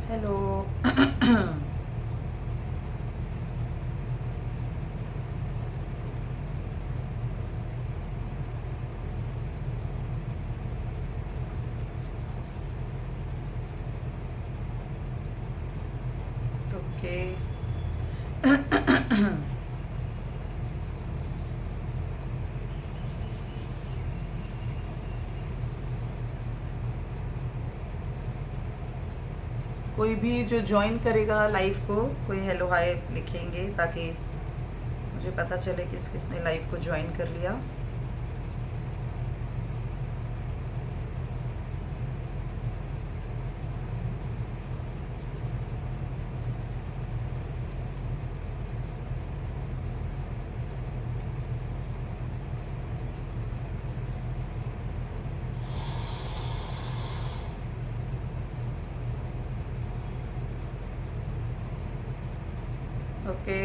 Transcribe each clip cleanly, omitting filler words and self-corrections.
Hello. Okay. कोई भी जो ज्वाइन करेगा लाइव को, कोई हेलो हाय लिखेंगे ताकि मुझे पता चले किस किसने लाइव को ज्वाइन कर लिया। Okay.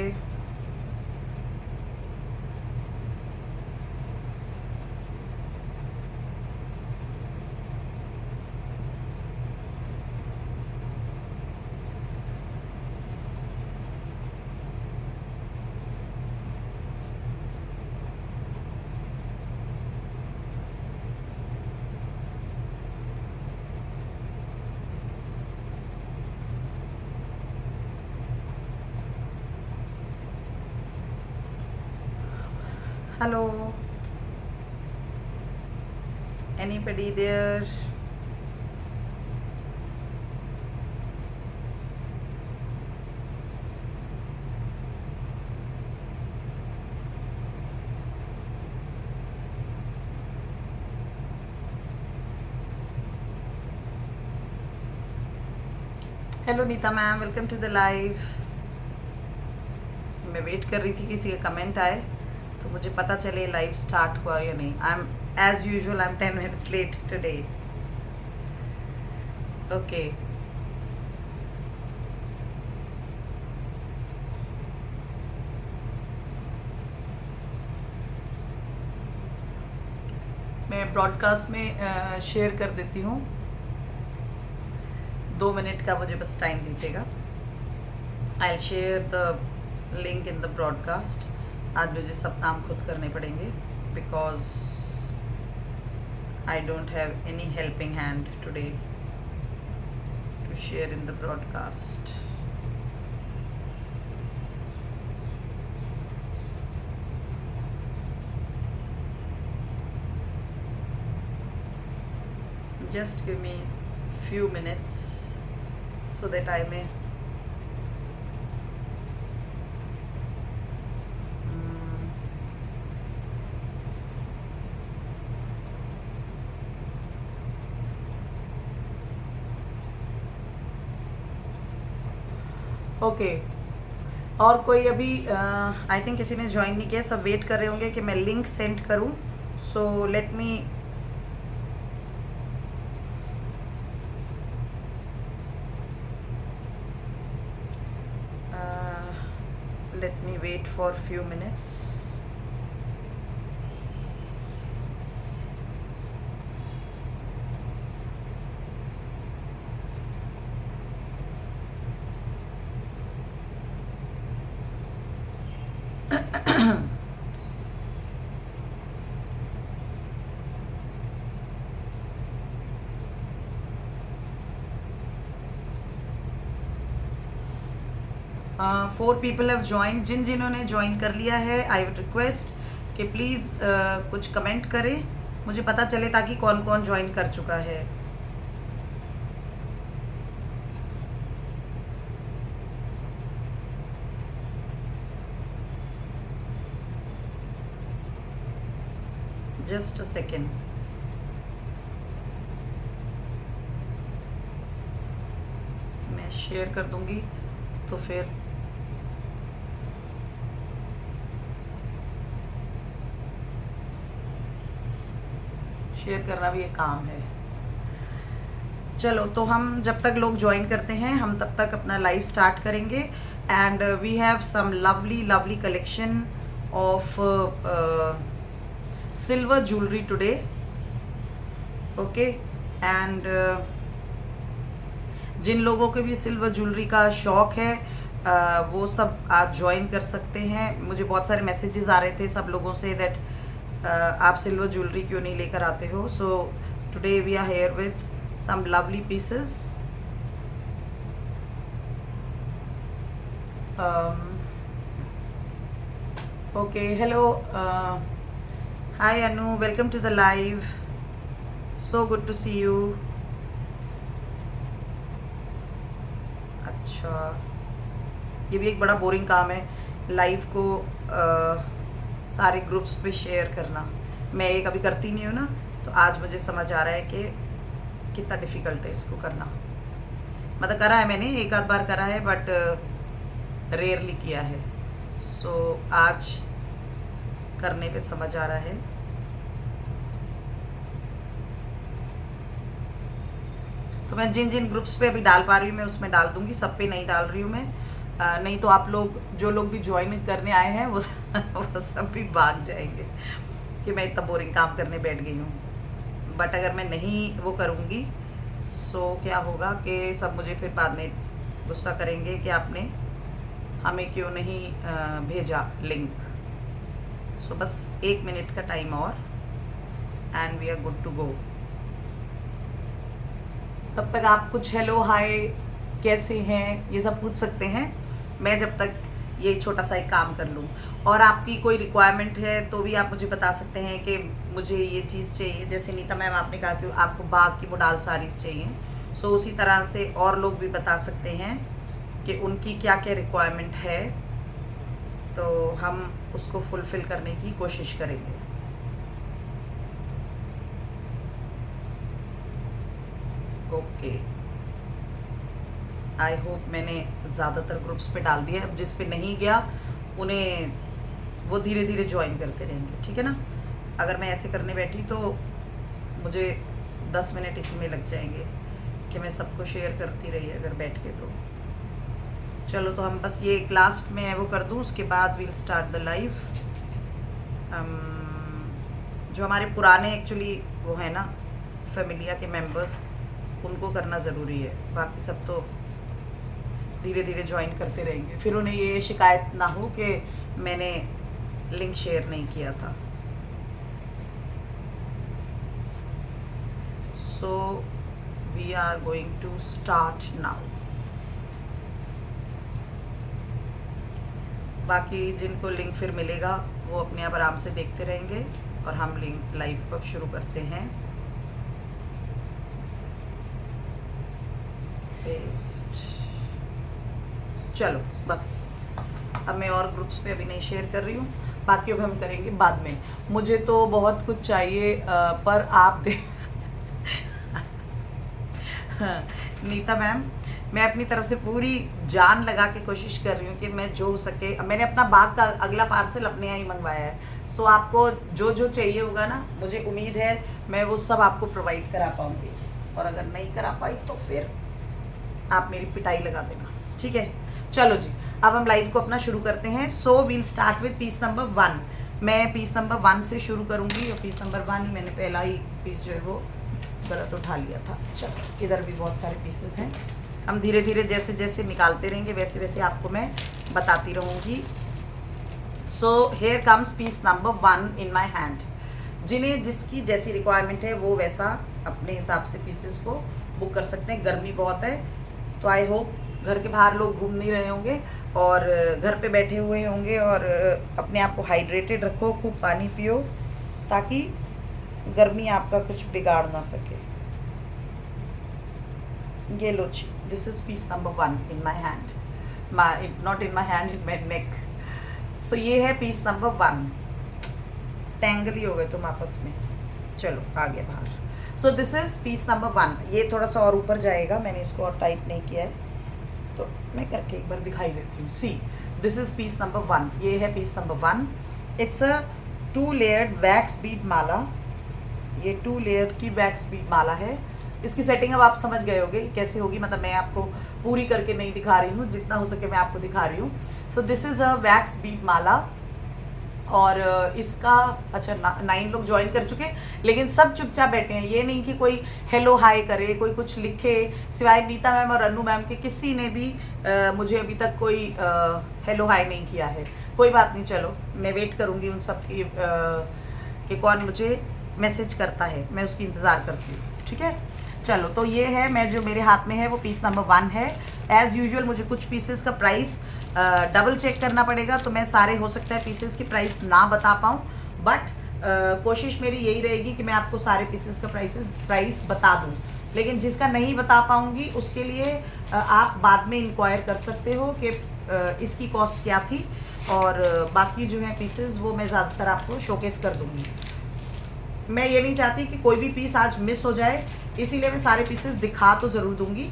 Hello, anybody there? Hello Neeta ma'am, welcome to the live. मैं वेट कर रही थी किसी का कमेंट आए तो मुझे पता चले लाइव स्टार्ट हुआ या नहीं। I am as usual, I am 10 minutes late today. Okay. मैं ब्रॉडकास्ट में शेयर कर देती हूँ। 2 मिनट का मुझे बस टाइम दीजिएगा। I will share the link in the broadcast. आज मुझे सब काम खुद करने पड़ेंगे because I don't have any helping hand today to share in the broadcast. Just give me few minutes so that I may okay. और कोई अभी आई थिंक किसी ने ज्वाइन नहीं किया, सब वेट कर रहे होंगे कि मैं लिंक सेंड करूं। So let me wait for few minutes. Four people have join. जिन्होंने ज्वाइन कर लिया है आई वुड रिक्वेस्ट कि प्लीज़ कुछ कमेंट करें, मुझे पता चले ताकि कौन कौन ज्वाइन कर चुका है। Just a second. मैं शेयर कर दूंगी तो फिर शेयर करना भी एक काम है। चलो, तो हम जब तक लोग ज्वाइन करते हैं हम तब तक अपना लाइव स्टार्ट करेंगे। And we have some lovely lovely collection of silver jewellery today. Okay. And जिन लोगों के भी सिल्वर ज्वेलरी का शौक़ है वो सब आज ज्वाइन कर सकते हैं। मुझे बहुत सारे मैसेजेस आ रहे थे सब लोगों से दैट आप सिल्वर ज्वेलरी क्यों नहीं लेकर आते हो। So today we are here with some lovely pieces. Okay, hello, hi Anu, welcome to the live, so good to see you. अच्छा, ये भी एक बड़ा बोरिंग काम है, लाइव को सारे ग्रुप्स पे शेयर करना। मैं ये कभी करती नहीं हूँ ना, तो आज मुझे समझ आ रहा है कि कितना डिफ़िकल्ट है इसको करना। मतलब करा है मैंने, एक आध बार करा है, बट रेयरली किया है। सो आज करने पे समझ आ रहा है। तो मैं जिन जिन ग्रुप्स पे अभी डाल पा रही हूँ मैं उसमें डाल दूँगी, सब पे नहीं डाल रही हूँ मैं। नहीं तो आप लोग जो लोग भी ज्वाइन करने आए हैं वो सब भी भाग जाएंगे कि मैं इतना बोरिंग काम करने बैठ गई हूँ। बट अगर मैं नहीं वो करूँगी सो क्या होगा कि सब मुझे फिर बाद में गुस्सा करेंगे कि आपने हमें क्यों नहीं भेजा लिंक। सो बस 1 मिनट का टाइम और and we are good to go. तब तक आप कुछ हेलो हाय कैसे हैं ये सब पूछ सकते हैं, मैं जब तक ये छोटा सा एक काम कर लूँ। और आपकी कोई रिक्वायरमेंट है तो भी आप मुझे बता सकते हैं कि मुझे ये चीज़ चाहिए। जैसे नीता मैम आपने कहा कि आपको बाग की मोडाल साड़ीज़ चाहिए, सो उसी तरह से और लोग भी बता सकते हैं कि उनकी क्या क्या रिक्वायरमेंट है, तो हम उसको फुलफ़िल करने की कोशिश करेंगे। ओके, आई होप मैंने ज़्यादातर ग्रुप्स पे डाल दिया। अब जिस पे नहीं गया उन्हें वो धीरे धीरे ज्वाइन करते रहेंगे, ठीक है ना। अगर मैं ऐसे करने बैठी तो मुझे 10 मिनट इसी में लग जाएंगे कि मैं सबको शेयर करती रही अगर बैठ के। तो चलो, तो हम बस ये एक लास्ट में वो कर दूँ, उसके बाद वील स्टार्ट द लाइव। जो हमारे पुराने एक्चुअली वो है ना फैमिलिया के मेंबर्स, उनको करना ज़रूरी है, बाकी सब तो धीरे धीरे ज्वाइन करते रहेंगे। फिर उन्हें ये शिकायत ना हो कि मैंने लिंक शेयर नहीं किया था। So we are going to start now. बाकी जिनको लिंक फिर मिलेगा वो अपने आप आराम से देखते रहेंगे और हम लिंक लाइव को अब शुरू करते हैं। पेस्ट। चलो बस, अब मैं और ग्रुप्स पे अभी नहीं शेयर कर रही हूँ, बाकी अब हम करेंगे बाद में। मुझे तो बहुत कुछ चाहिए पर आप दे नीता मैम, मैं अपनी तरफ से पूरी जान लगा के कोशिश कर रही हूँ कि मैं जो हो सके। मैंने अपना बाग का अगला पार्सल अपने यहाँ ही मंगवाया है। सो आपको जो जो चाहिए होगा ना, मुझे उम्मीद है मैं वो सब आपको प्रोवाइड करा पाऊँगी। और अगर नहीं करा पाई तो फिर आप मेरी पिटाई लगा देना, ठीक है। चलो जी, अब हम लाइव को अपना शुरू करते हैं। So we'll start with piece number 1। मैं पीस नंबर 1 से शुरू करूँगी और पीस नंबर 1 ही मैंने पहला ही पीस जो है वो गलत उठा लिया था। चलो, इधर भी बहुत सारे पीसेस हैं। हम धीरे धीरे जैसे जैसे निकालते रहेंगे वैसे वैसे आपको मैं बताती रहूँगी। So here comes piece number 1 in my hand. जिन्हें जिसकी जैसी रिक्वायरमेंट है वो वैसा अपने हिसाब से पीसेस को बुक कर सकते हैं। गर्मी बहुत है तो आई होप घर के बाहर लोग घूम नहीं रहे होंगे और घर पे बैठे हुए होंगे। और अपने आप को हाइड्रेटेड रखो, खूब पानी पियो ताकि गर्मी आपका कुछ बिगाड़ ना सके। ये लो जी, this is piece number 1 in my hand, not in my hand, in my neck. So ये है पीस नंबर 1। टेंगल ही हो गए तुम आपस में, चलो आगे बाहर। सो दिस इज़ पीस नंबर 1। ये थोड़ा सा और ऊपर जाएगा, मैंने इसको और टाइट नहीं किया है तो मैं करके एक बार दिखाई देती हूँ। See, this is piece number 1। ये है piece number 1। It's a 2 layered wax bead mala. ये 2 लेयर की वैक्स बीड माला है। इसकी सेटिंग अब आप समझ गए होंगे कैसे होगी, मतलब मैं आपको पूरी करके नहीं दिखा रही हूँ, जितना हो सके मैं आपको दिखा रही हूँ। So this is a wax bead mala और इसका अच्छा 9 लोग ज्वाइन कर चुके, लेकिन सब चुपचाप बैठे हैं। ये नहीं कि कोई हेलो हाय करे, कोई कुछ लिखे, सिवाय नीता मैम और अनु मैम के किसी ने भी मुझे अभी तक कोई हेलो हाय नहीं किया है। कोई बात नहीं, चलो मैं वेट करूँगी उन सब की कि कौन मुझे मैसेज करता है, मैं उसकी इंतज़ार करती हूँ। ठीक है, चलो तो ये है, मैं जो मेरे हाथ में है वो पीस नंबर 1 है। एज़ यूजुअल मुझे कुछ पीसेस का प्राइस डबल चेक करना पड़ेगा, तो मैं सारे हो सकता है पीसेस की प्राइस ना बता पाऊँ, बट कोशिश मेरी यही रहेगी कि मैं आपको सारे पीसेस का प्राइस बता दूँ। लेकिन जिसका नहीं बता पाऊँगी उसके लिए आप बाद में इंक्वायर कर सकते हो कि इसकी कॉस्ट क्या थी, और बाकी जो है पीसेस वो मैं ज़्यादातर आपको शोकेस कर दूँगी। मैं ये नहीं चाहती कि कोई भी पीस आज मिस हो जाए, इसीलिए मैं सारे पीसेस दिखा तो ज़रूर दूँगी,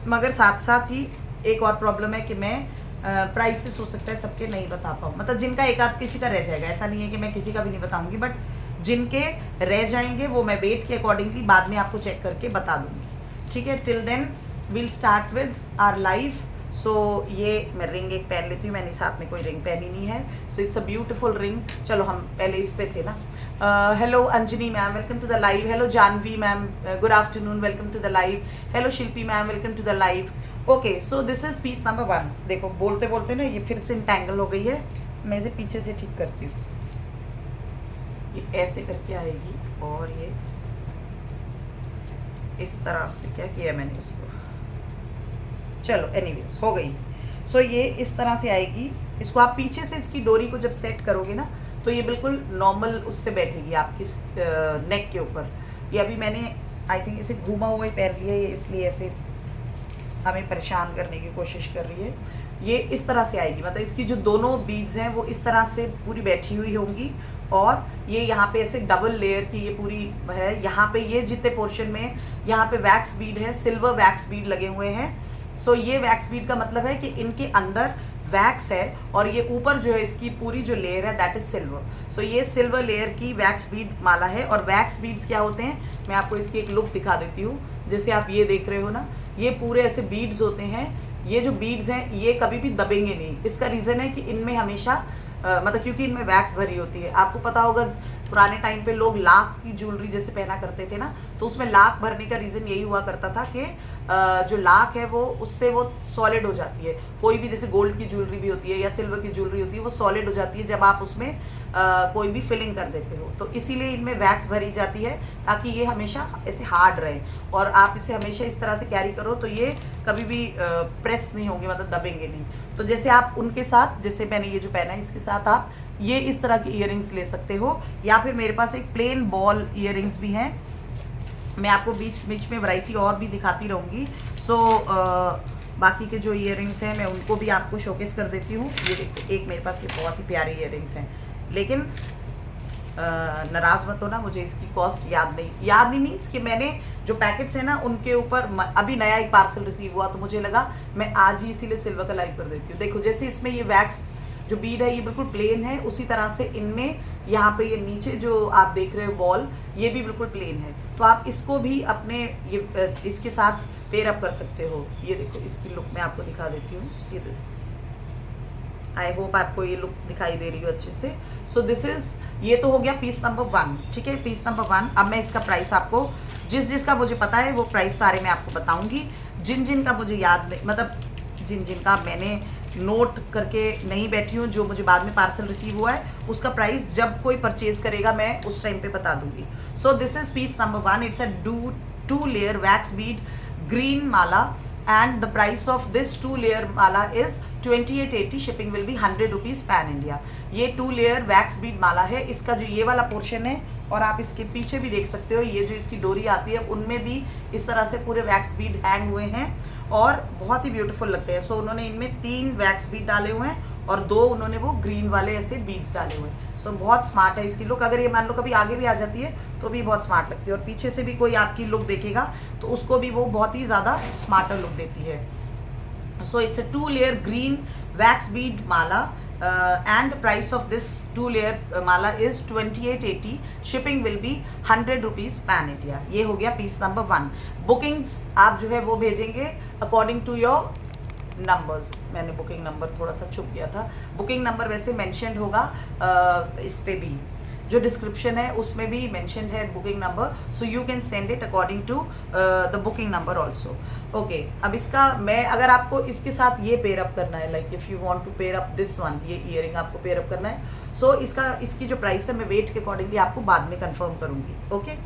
मगर साथ साथ ही एक और प्रॉब्लम है कि मैं प्राइसेस हो सकता है सबके नहीं बता पाऊँ, मतलब जिनका एक आध किसी का रह जाएगा, ऐसा नहीं है कि मैं किसी का भी नहीं बताऊँगी, बट जिनके रह जाएंगे वो मैं वेट के अकॉर्डिंगली बाद में आपको चेक करके बता दूँगी। ठीक है, till then we'll start with our live. So ये मैं रिंग एक पहन लेती हूँ, मैंने साथ में कोई रिंग पहनी नहीं है, so it's a beautiful ring. चलो हम पहले इस पे थे ना। Hello Anjani ma'am, welcome to the live. Hello Jahnavi ma'am, good afternoon, welcome to the live. Hello Shilpi ma'am, welcome to the live. Okay, so this is piece number 1। देखो बोलते बोलते ना ये फिर से इंटैंगल हो गई है, मैं इसे पीछे से ठीक करती हूँ। ये ऐसे करके आएगी और ये इस तरह से क्या किया मैंने इसको, चलो एनीवेज हो गई। सो ये इस तरह से आएगी, इसको आप पीछे से इसकी डोरी को जब सेट करोगे ना तो ये बिल्कुल नॉर्मल उससे बैठेगी आपकी नेक के ऊपर। ये अभी मैंने आई थिंक इसे घूमा हुआ ही पहन लिया है, ये इसलिए ऐसे हमें परेशान करने की कोशिश कर रही है। ये इस तरह से आएगी, मतलब इसकी जो दोनों बीड्स हैं वो इस तरह से पूरी बैठी हुई होंगी, और ये यहाँ पे ऐसे डबल लेयर की ये पूरी है। यहाँ पे ये जितने पोर्शन में यहाँ पे वैक्स बीड है, सिल्वर वैक्स बीड लगे हुए हैं। सो ये वैक्स बीड का मतलब है कि इनके अंदर वैक्स है, और ये ऊपर जो है इसकी पूरी जो लेयर है दैट इज सिल्वर। सो ये सिल्वर लेयर की वैक्स बीड माला है। और वैक्स बीड्स क्या होते हैं, मैं आपको इसकी एक लुक दिखा देती हूँ। जैसे आप ये देख रहे हो ना, ये पूरे ऐसे बीड्स होते हैं। ये जो बीड्स हैं ये कभी भी दबेंगे नहीं। इसका रीज़न है कि इनमें हमेशा मतलब क्योंकि इनमें वैक्स भरी होती है। आपको पता होगा पुराने टाइम पे लोग लाख की ज्वेलरी जैसे पहना करते थे ना, तो उसमें लाख भरने का रीज़न यही हुआ करता था कि जो लाख है वो उससे वो सॉलिड हो जाती है। कोई भी जैसे गोल्ड की ज्वेलरी भी होती है या सिल्वर की ज्वेलरी होती है, वो सॉलिड हो जाती है जब आप उसमें कोई भी फिलिंग कर देते हो। तो इसीलिए इनमें वैक्स भरी जाती है ताकि ये हमेशा ऐसे हार्ड रहे, और आप इसे हमेशा इस तरह से कैरी करो तो ये कभी भी प्रेस नहीं होंगे, मतलब दबेंगे नहीं। तो जैसे आप उनके साथ, जैसे मैंने ये जो पहना है इसके साथ आप ये इस तरह की ईयरिंग्स ले सकते हो, या फिर मेरे पास एक प्लेन बॉल ईयरिंग्स भी हैं। मैं आपको बीच बीच में वैरायटी और भी दिखाती रहूँगी। सो बाकी के जो ईयरिंग्स हैं मैं उनको भी आपको शोकेस कर देती हूँ। ये देखो, एक मेरे पास ये बहुत ही प्यारे ईयरिंग्स हैं, लेकिन नाराज़ मत हो ना, मुझे इसकी कॉस्ट याद नहीं मीन्स कि मैंने जो पैकेट्स हैं ना उनके ऊपर अभी नया एक पार्सल रिसीव हुआ, तो मुझे लगा मैं आज ही इसीलिए सिल्वर का लाइव कर देती हूँ। देखो जैसे इसमें ये वैक्स जो बीड है ये बिल्कुल प्लेन है, उसी तरह से इनमें यहाँ पे ये नीचे जो आप देख रहे हो बॉल, ये भी बिल्कुल प्लेन है। तो आप इसको भी अपने ये इसके साथ पेयर अप कर सकते हो। ये देखो इसकी लुक मैं आपको दिखा देती हूँ। सी दिस, आई होप आपको ये लुक दिखाई दे रही हो अच्छे से। सो दिस इज, ये तो हो गया पीस नंबर 1। ठीक है, पीस नंबर 1। अब मैं इसका प्राइस आपको जिसका मुझे पता है वो प्राइस सारे मैं आपको बताऊंगी। जिनका मुझे याद नहीं, मतलब जिनका मैंने नोट करके नहीं बैठी हूँ, जो मुझे बाद में पार्सल रिसीव हुआ है उसका प्राइस जब कोई परचेज करेगा मैं उस टाइम पे बता दूंगी। सो this is piece number 1। It's a 2 layer wax Beed green Mala, and the price of this 2 layer Mala is 2880. shipping will be 100 rupees pan India। ये 2 layer wax bead माला है। इसका जो ये वाला पोर्शन है, और आप इसके पीछे भी देख सकते हो, ये जो इसकी डोरी आती है उनमें भी इस तरह से पूरे वैक्स बीड हैंग हुए हैं और बहुत ही ब्यूटीफुल लगते हैं। सो उन्होंने इनमें 3 वैक्स बीड डाले हुए हैं और 2 उन्होंने वो ग्रीन वाले ऐसे बीड्स डाले हुए हैं। सो बहुत स्मार्ट है इसकी लुक। अगर ये मान लो कभी आगे भी आ जाती है तो भी बहुत स्मार्ट लगती है, और पीछे से भी कोई आपकी लुक देखेगा तो उसको भी वो बहुत ही ज़्यादा स्मार्टर लुक देती है। So it's a 2 layer green wax bead Mala, and the price of this 2 layer Mala is 2880। shipping will be 100 rupees pan India। ये हो गया पीस नंबर 1। बुकिंग्स आप जो है वो भेजेंगे अकॉर्डिंग टू योर नंबर्स, मैंने बुकिंग नंबर थोड़ा सा छुप गया था, बुकिंग नंबर वैसे मेंशन्ड होगा इस पे भी, जो डिस्क्रिप्शन है उसमें भी मेंशन है booking number, so you can send it according to the booking number also. Okay, अब इसका मैं अगर आपको इसके साथ ये पेयर अप करना है, like if you want to pair up this one, ये ईयरिंग आपको पेयर अप करना है, सो इसकी जो प्राइस है मैं वेट के अकॉर्डिंगली आपको बाद में कंफर्म करूँगी। ओके,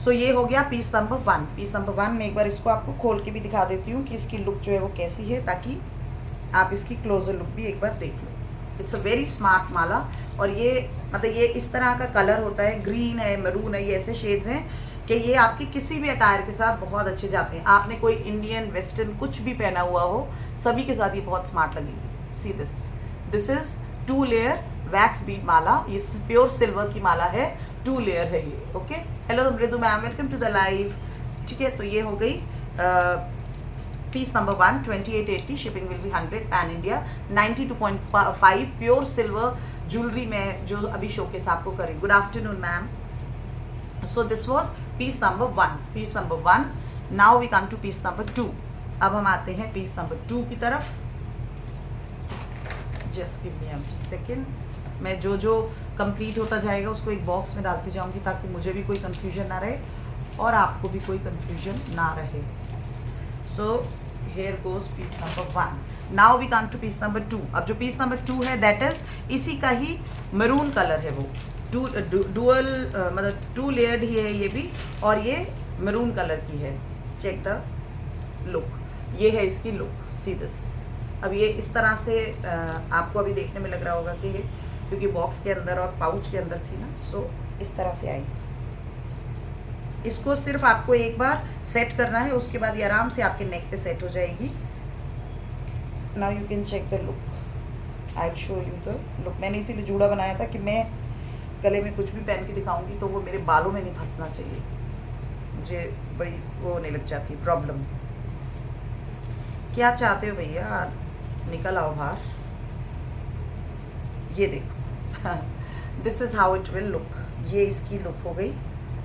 सो ये हो गया पीस नंबर 1। पीस नंबर 1 मैं एक बार इसको आपको खोल के भी दिखा देती हूँ कि इसकी लुक जो है वो कैसी है, ताकि आप इसकी क्लोजर लुक भी एक बार देख लो। इट्स अ वेरी स्मार्ट माला, और ये मतलब ये इस तरह का कलर होता है, ग्रीन है, मैरून है, ये ऐसे शेड्स हैं कि ये आपके किसी भी अटायर के साथ बहुत अच्छे जाते हैं। आपने कोई इंडियन वेस्टर्न कुछ भी पहना हुआ हो, सभी के साथ ये बहुत स्मार्ट लगेगी। See this is 2 layer wax bead mala, ये प्योर सिल्वर की माला है, 2 लेयर है ये। Okay, hello Mridu ma'am, welcome to the live. ठीक है, तो ये हो गई piece number 1, 2880, shipping will be 100 pan India, 92.5 pure silver jewellery में जो अभी शोकेस आपको करें। Good afternoon ma'am. So this was piece number 1, piece number 1। Now we come to piece number 2। अब हम आते हैं पीस नंबर 2 की तरफ। Just give me a second, मैं जो जो कंप्लीट होता जाएगा उसको एक बॉक्स में डालती जाऊंगी, ताकि मुझे भी कोई कंफ्यूजन ना रहे और आपको भी कोई कंफ्यूजन ना रहे। सो here goes piece number 1. now we come to piece number 2. अब जो piece number 2 है that is इसी का ही maroon कलर है, वो डुअल मतलब 2 लेयर्ड ही है ये भी, और ये maroon कलर की है। चेक द लुक, ये है इसकी लुक। सी दिस, अब ये इस तरह से आपको अभी देखने में लग रहा होगा कि ये क्योंकि बॉक्स के अंदर और पाउच के अंदर थी ना, सो इस तरह से आई। इसको सिर्फ आपको एक बार सेट करना है, उसके बाद ये आराम से आपके नेक पे सेट हो जाएगी। Now you can check the look, I show you the look. मैंने इसीलिए जूड़ा बनाया था कि मैं गले में कुछ भी पहन के दिखाऊंगी तो वो मेरे बालों में नहीं फंसना चाहिए, मुझे बड़ी वो नहीं लग जाती प्रॉब्लम। क्या चाहते हो भैया, निकल आओ बाहर। ये देखो, this is how it will look. ये इसकी लुक हो गई।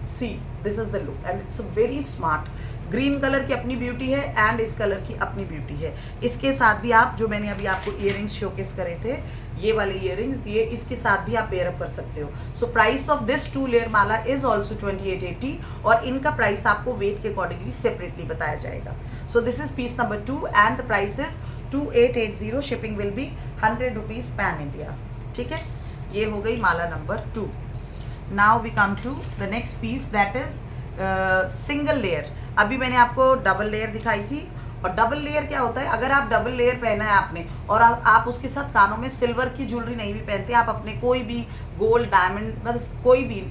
सी this is the look and it's a very smart. Green colour की अपनी ब्यूटी है एंड इस कलर की अपनी ब्यूटी है। इसके साथ भी आप जो मैंने अभी आपको इयररिंग्स शोकेस करे थे, ये वाले इयररिंग्स, ये इसके साथ भी आप पेयर अप कर सकते हो। So price of this 2 layer Mala is also 2880, और इनका प्राइस आपको वेट के अकॉर्डिंगली सेपरेटली बताया जाएगा। सो this is piece number 2 and the price is 2880, shipping will be 100 rupees pan India. ठीक है, ये हो गई माला number 2। Now we come to the next piece, that is single layer। अभी मैंने आपको डबल लेयर दिखाई थी, और डबल लेयर क्या होता है, अगर आप डबल लेयर पहना है आपने और आप उसके साथ कानों में सिल्वर की ज्वेलरी नहीं भी पहनते, आप अपने कोई भी गोल्ड डायमंड बस कोई भी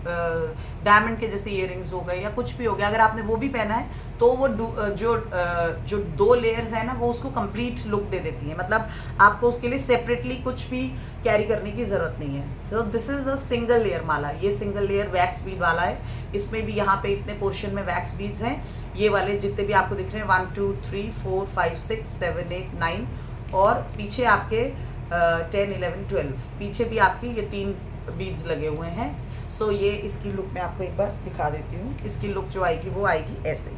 डायमंड के जैसे इयररिंग्स हो गए या कुछ भी हो गया, अगर आपने वो भी पहना है तो वो जो 2 लेयर्स है ना, वो उसको कंप्लीट लुक दे देती है। मतलब आपको उसके लिए सेपरेटली कुछ भी कैरी करने की ज़रूरत नहीं है। So this is a single layer mala. ये सिंगल लेयर वैक्स बीड वाला है, इसमें भी यहाँ पे इतने पोर्शन में वैक्स बीड्स हैं। ये वाले जितने भी आपको दिख रहे हैं 1 2 3 4 5 6 7 8 9, और पीछे आपके 10 11 12, पीछे भी आपके ये 3 बीड्स लगे हुए हैं। सो ये इसकी लुक मैं आपको एक बार दिखा देती हूँ। इसकी लुक जो आएगी वो आएगी ऐसे ही।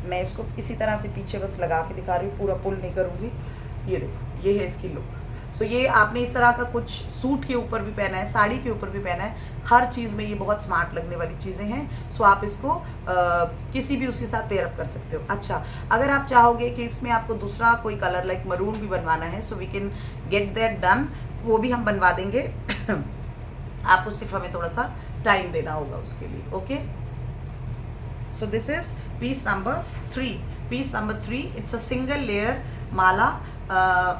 मैं इसको इसी तरह से पीछे बस लगा के दिखा रही हूँ, पूरा पुल नहीं करूँगी। ये देखो, ये है इसकी लुक। सो ये आपने इस तरह का कुछ सूट के ऊपर भी पहना है, साड़ी के ऊपर भी पहना है, हर चीज़ में ये बहुत स्मार्ट लगने वाली चीज़ें हैं। सो आप इसको किसी भी उसके साथ पेयर अप कर सकते हो। अच्छा, अगर आप चाहोगे कि इसमें आपको दूसरा कोई कलर लाइक मरून भी बनवाना है, so we can get that done, वो भी हम बनवा देंगे। आपको सिर्फ हमें थोड़ा सा टाइम देना होगा उसके लिए। Okay, so this is piece number 3। Piece number 3, it's a single layer mala,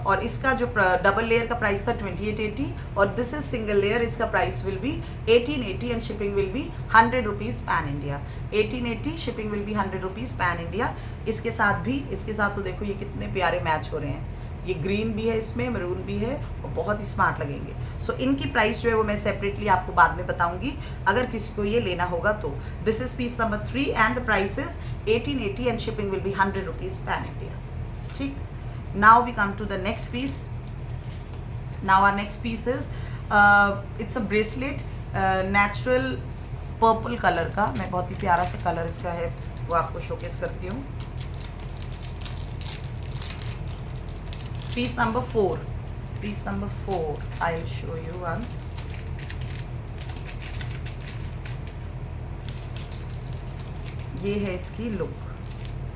और इसका जो डबल लेयर का प्राइस था 2880, और दिस इज सिंगल लेयर, इसका price will be 1880 and shipping will be 100 rupees pan India. 1880, shipping will be 100 rupees pan India. इसके साथ तो देखो ये कितने प्यारे मैच हो रहे हैं। ये ग्रीन भी है, इसमें मरून भी है, और बहुत ही स्मार्ट लगेंगे। सो इनकी प्राइस जो है वो मैं सेपरेटली आपको बाद में बताऊंगी, अगर किसी को ये लेना होगा तो। This is piece number 3 and the price is 1880 and shipping will be 100 rupees pan India. ठीक, now we come to the next piece. Now our next piece is it's a bracelet, natural purple color का। मैं बहुत ही प्यारा सा colour इसका है वो आपको शोकेस करती हूँ। Piece number 4, piece number 4 I will show you once. ये है इसकी लुक,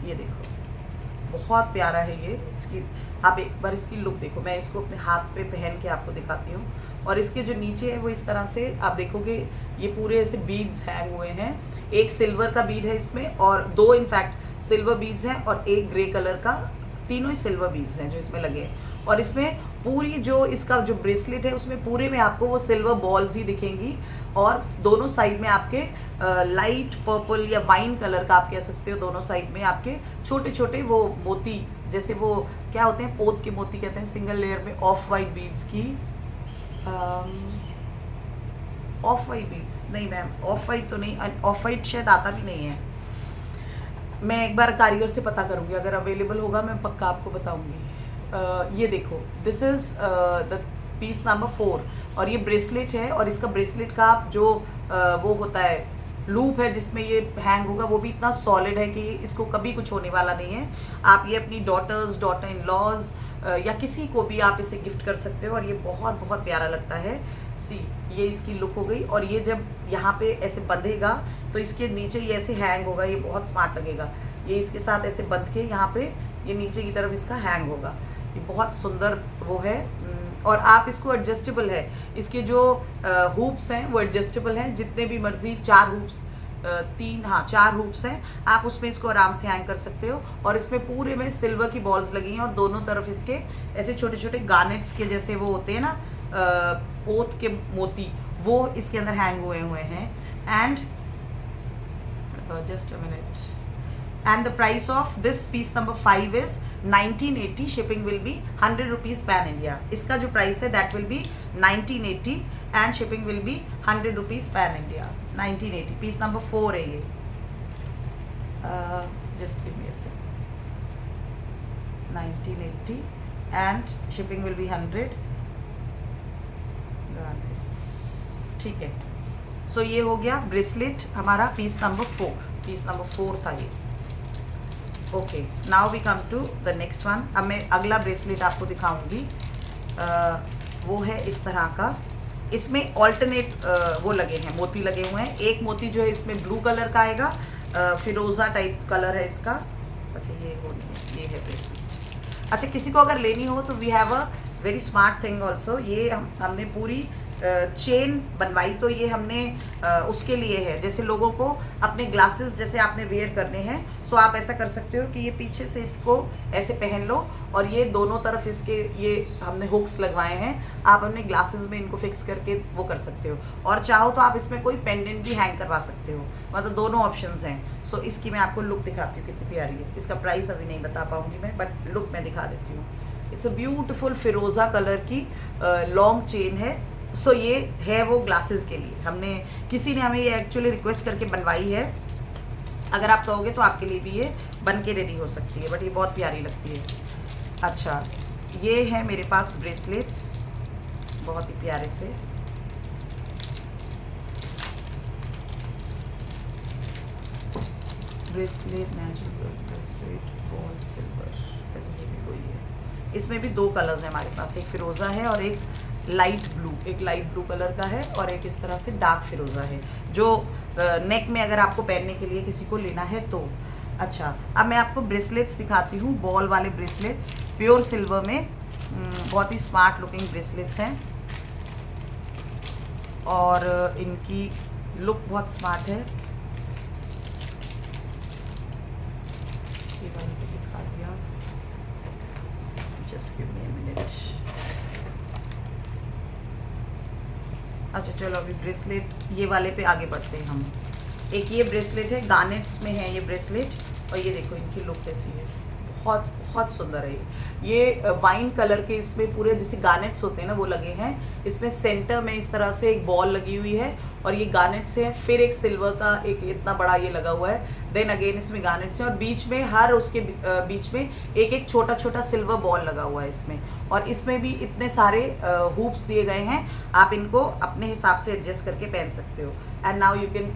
ये देखो बहुत प्यारा है ये इसकी। आप एक बार इसकी लुक देखो, मैं इसको अपने हाथ पे पहन के आपको दिखाती हूँ। और इसके जो नीचे है वो इस तरह से आप देखोगे, ये पूरे ऐसे बीड्स हैंग हुए हैं। एक सिल्वर का बीड है इसमें और 2 इनफैक्ट सिल्वर बीड्स हैं और एक ग्रे कलर का, तीनों ही सिल्वर बीड्स हैं जो इसमें लगे हैं। और इसमें पूरी जो इसका जो ब्रेसलेट है उसमें पूरे में आपको वो सिल्वर बॉल्स ही दिखेंगी। और दोनों साइड में आपके लाइट पर्पल या वाइन कलर का आप कह सकते हो, दोनों साइड में आपके छोटे छोटे वो मोती, जैसे वो क्या होते हैं, पोत के मोती कहते हैं, सिंगल लेयर में ऑफ वाइट बीड्स की, ऑफ वाइट बीड्स नहीं मैम, ऑफ वाइट तो नहीं, ऑफ वाइट शायद आता भी नहीं है। मैं एक बार कारीगर से पता करूँगी, अगर अवेलेबल होगा मैं पक्का आपको बताऊँगी। ये देखो, this is the piece number 4 और ये ब्रेसलेट है। और इसका ब्रेसलेट का जो वो होता है लूप है जिसमें ये हैंग होगा, वो भी इतना सॉलिड है कि इसको कभी कुछ होने वाला नहीं है। आप ये अपनी डॉटर्स, डॉटर इन लॉज या किसी को भी आप इसे गिफ्ट कर सकते हो और ये बहुत बहुत प्यारा लगता है। सी, ये इसकी लुक हो गई। और ये जब यहाँ पे ऐसे बंधेगा तो इसके नीचे ये ऐसे हैंग होगा, ये बहुत स्मार्ट लगेगा। ये इसके साथ ऐसे बंध के यहाँ पे ये नीचे की तरफ इसका हैंग होगा, ये बहुत सुंदर वो है। और आप इसको एडजस्टेबल है, इसके जो हुप्स हैं वो एडजस्टेबल हैं, जितने भी मर्जी 4 हुप्स, 4 हुप्स हैं, आप उसमें इसको आराम से हैंग कर सकते हो। और इसमें पूरे में सिल्वर की बॉल्स लगी हैं और दोनों तरफ इसके ऐसे छोटे छोटे गार्नेट्स के जैसे वो होते हैं ना, पोत के मोती, वो इसके अंदर हैंग हुए हैं। And just a minute, and the price of this piece number 5 is 1980, shipping will be 100 rupees pan India। इसका जो प्राइस है that will be 1980 and shipping will be 100 rupees pan India। 1980 piece number 4 है ये। just give me a second, 1980 and shipping will be 100। ठीक है, सो ये हो गया ब्रेसलेट हमारा पीस नंबर 4, पीस नंबर 4 था ये। Okay, now we come to the next one. अब मैं अगला ब्रेसलेट आपको दिखाऊंगी। वो है इस तरह का, इसमें ऑल्टरनेट वो लगे हैं, मोती लगे हुए हैं। एक मोती जो है इसमें ब्लू कलर का आएगा, फिरोज़ा टाइप कलर है इसका। अच्छा, ये वो नहीं है, ये है ब्रेसलेट। अच्छा, किसी को अगर लेनी हो तो we have a very smart thing also. ये हमने पूरी चेन बनवाई, तो ये हमने उसके लिए है, जैसे लोगों को अपने ग्लासेस जैसे आपने वेयर करने हैं, सो आप ऐसा कर सकते हो कि ये पीछे से इसको ऐसे पहन लो और ये दोनों तरफ इसके ये हमने हुक्स लगवाए हैं। आप अपने ग्लासेस में इनको फिक्स करके वो कर सकते हो, और चाहो तो आप इसमें कोई पेंडेंट भी हैंग करवा सकते हो, मतलब दोनों ऑप्शंस हैं। सो इसकी मैं आपको लुक दिखाती हूँ कितनी प्यारी है। इसका प्राइस अभी नहीं बता पाऊँगी मैं, बट लुक मैं दिखा देती हूँ। It's a beautiful Firoza colour की लॉन्ग चेन है। सो ये है वो ग्लासेस के लिए, हमने किसी ने हमें ये एक्चुअली रिक्वेस्ट करके बनवाई है। अगर आप कहोगे तो आपके लिए भी ये बन के रेडी हो सकती है, बट ये बहुत प्यारी लगती है। अच्छा, ये है मेरे पास ब्रेसलेट्स बहुत ही प्यारे से। Bracelet natural bracelet gold silver, वही है। इसमें भी 2 कलर्स हैं हमारे पास, एक फिरोज़ा है और एक लाइट ब्लू, एक लाइट ब्लू कलर का है और एक इस तरह से डार्क फिरोज़ा है, जो नेक में अगर आपको पहनने के लिए किसी को लेना है तो। अच्छा, अब मैं आपको ब्रेसलेट्स दिखाती हूँ, बॉल वाले ब्रेसलेट्स प्योर सिल्वर में। बहुत ही स्मार्ट लुकिंग ब्रेसलेट्स हैं और इनकी लुक बहुत स्मार्ट है। ये वाले को दिखा दिया, just give me a minute. अच्छा चलो, अभी ब्रेसलेट ये वाले पे आगे बढ़ते हैं हम। एक ये ब्रेसलेट है, गार्नेट्स में है ये ब्रेसलेट, और ये देखो इनकी लुक कैसी है, बहुत बहुत सुंदर है ये वाइन कलर के इसमें पूरे जैसे गार्नेट्स होते हैं ना वो लगे हैं। इसमें सेंटर में इस तरह से एक बॉल लगी हुई है और ये गार्नेट्स हैं, फिर एक सिल्वर का एक इतना बड़ा ये लगा हुआ है, देन अगेन इसमें गार्नेट्स हैं और बीच में हर उसके बीच में एक एक छोटा छोटा सिल्वर बॉल लगा हुआ है इसमें। और इसमें भी इतने सारे हुप्स दिए गए हैं, आप इनको अपने हिसाब से एडजस्ट करके पहन सकते हो। And now you can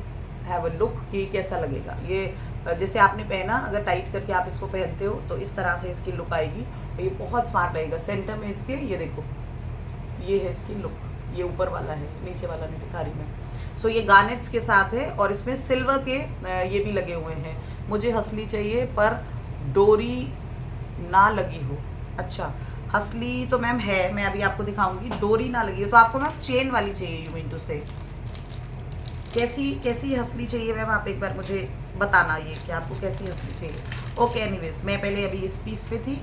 have a look कि कैसा लगेगा। ये जैसे आपने पहना, अगर टाइट करके आप इसको पहनते हो तो इस तरह से इसकी लुक आएगी। ये बहुत स्मार्ट लगेगा। सेंटर में इसके ये देखो, ये है इसकी लुक। ये ऊपर वाला है, नीचे वाला नहीं दिखा रही मैं। सो ये गार्नेट्स के साथ है और इसमें सिल्वर के ये भी लगे हुए हैं। मुझे हसली चाहिए पर डोरी ना लगी हो। अच्छा, हसली तो मैम है, मैं अभी आपको दिखाऊंगी। डोरी ना लगी हो तो आपको मैम चेन वाली चाहिए, यू मीन टू से। कैसी हसली चाहिए मैम, आप एक बार मुझे बताना ये कि आपको कैसी हसली चाहिए। ओके, एनीवेज मैं पहले अभी इस पीस पे थी।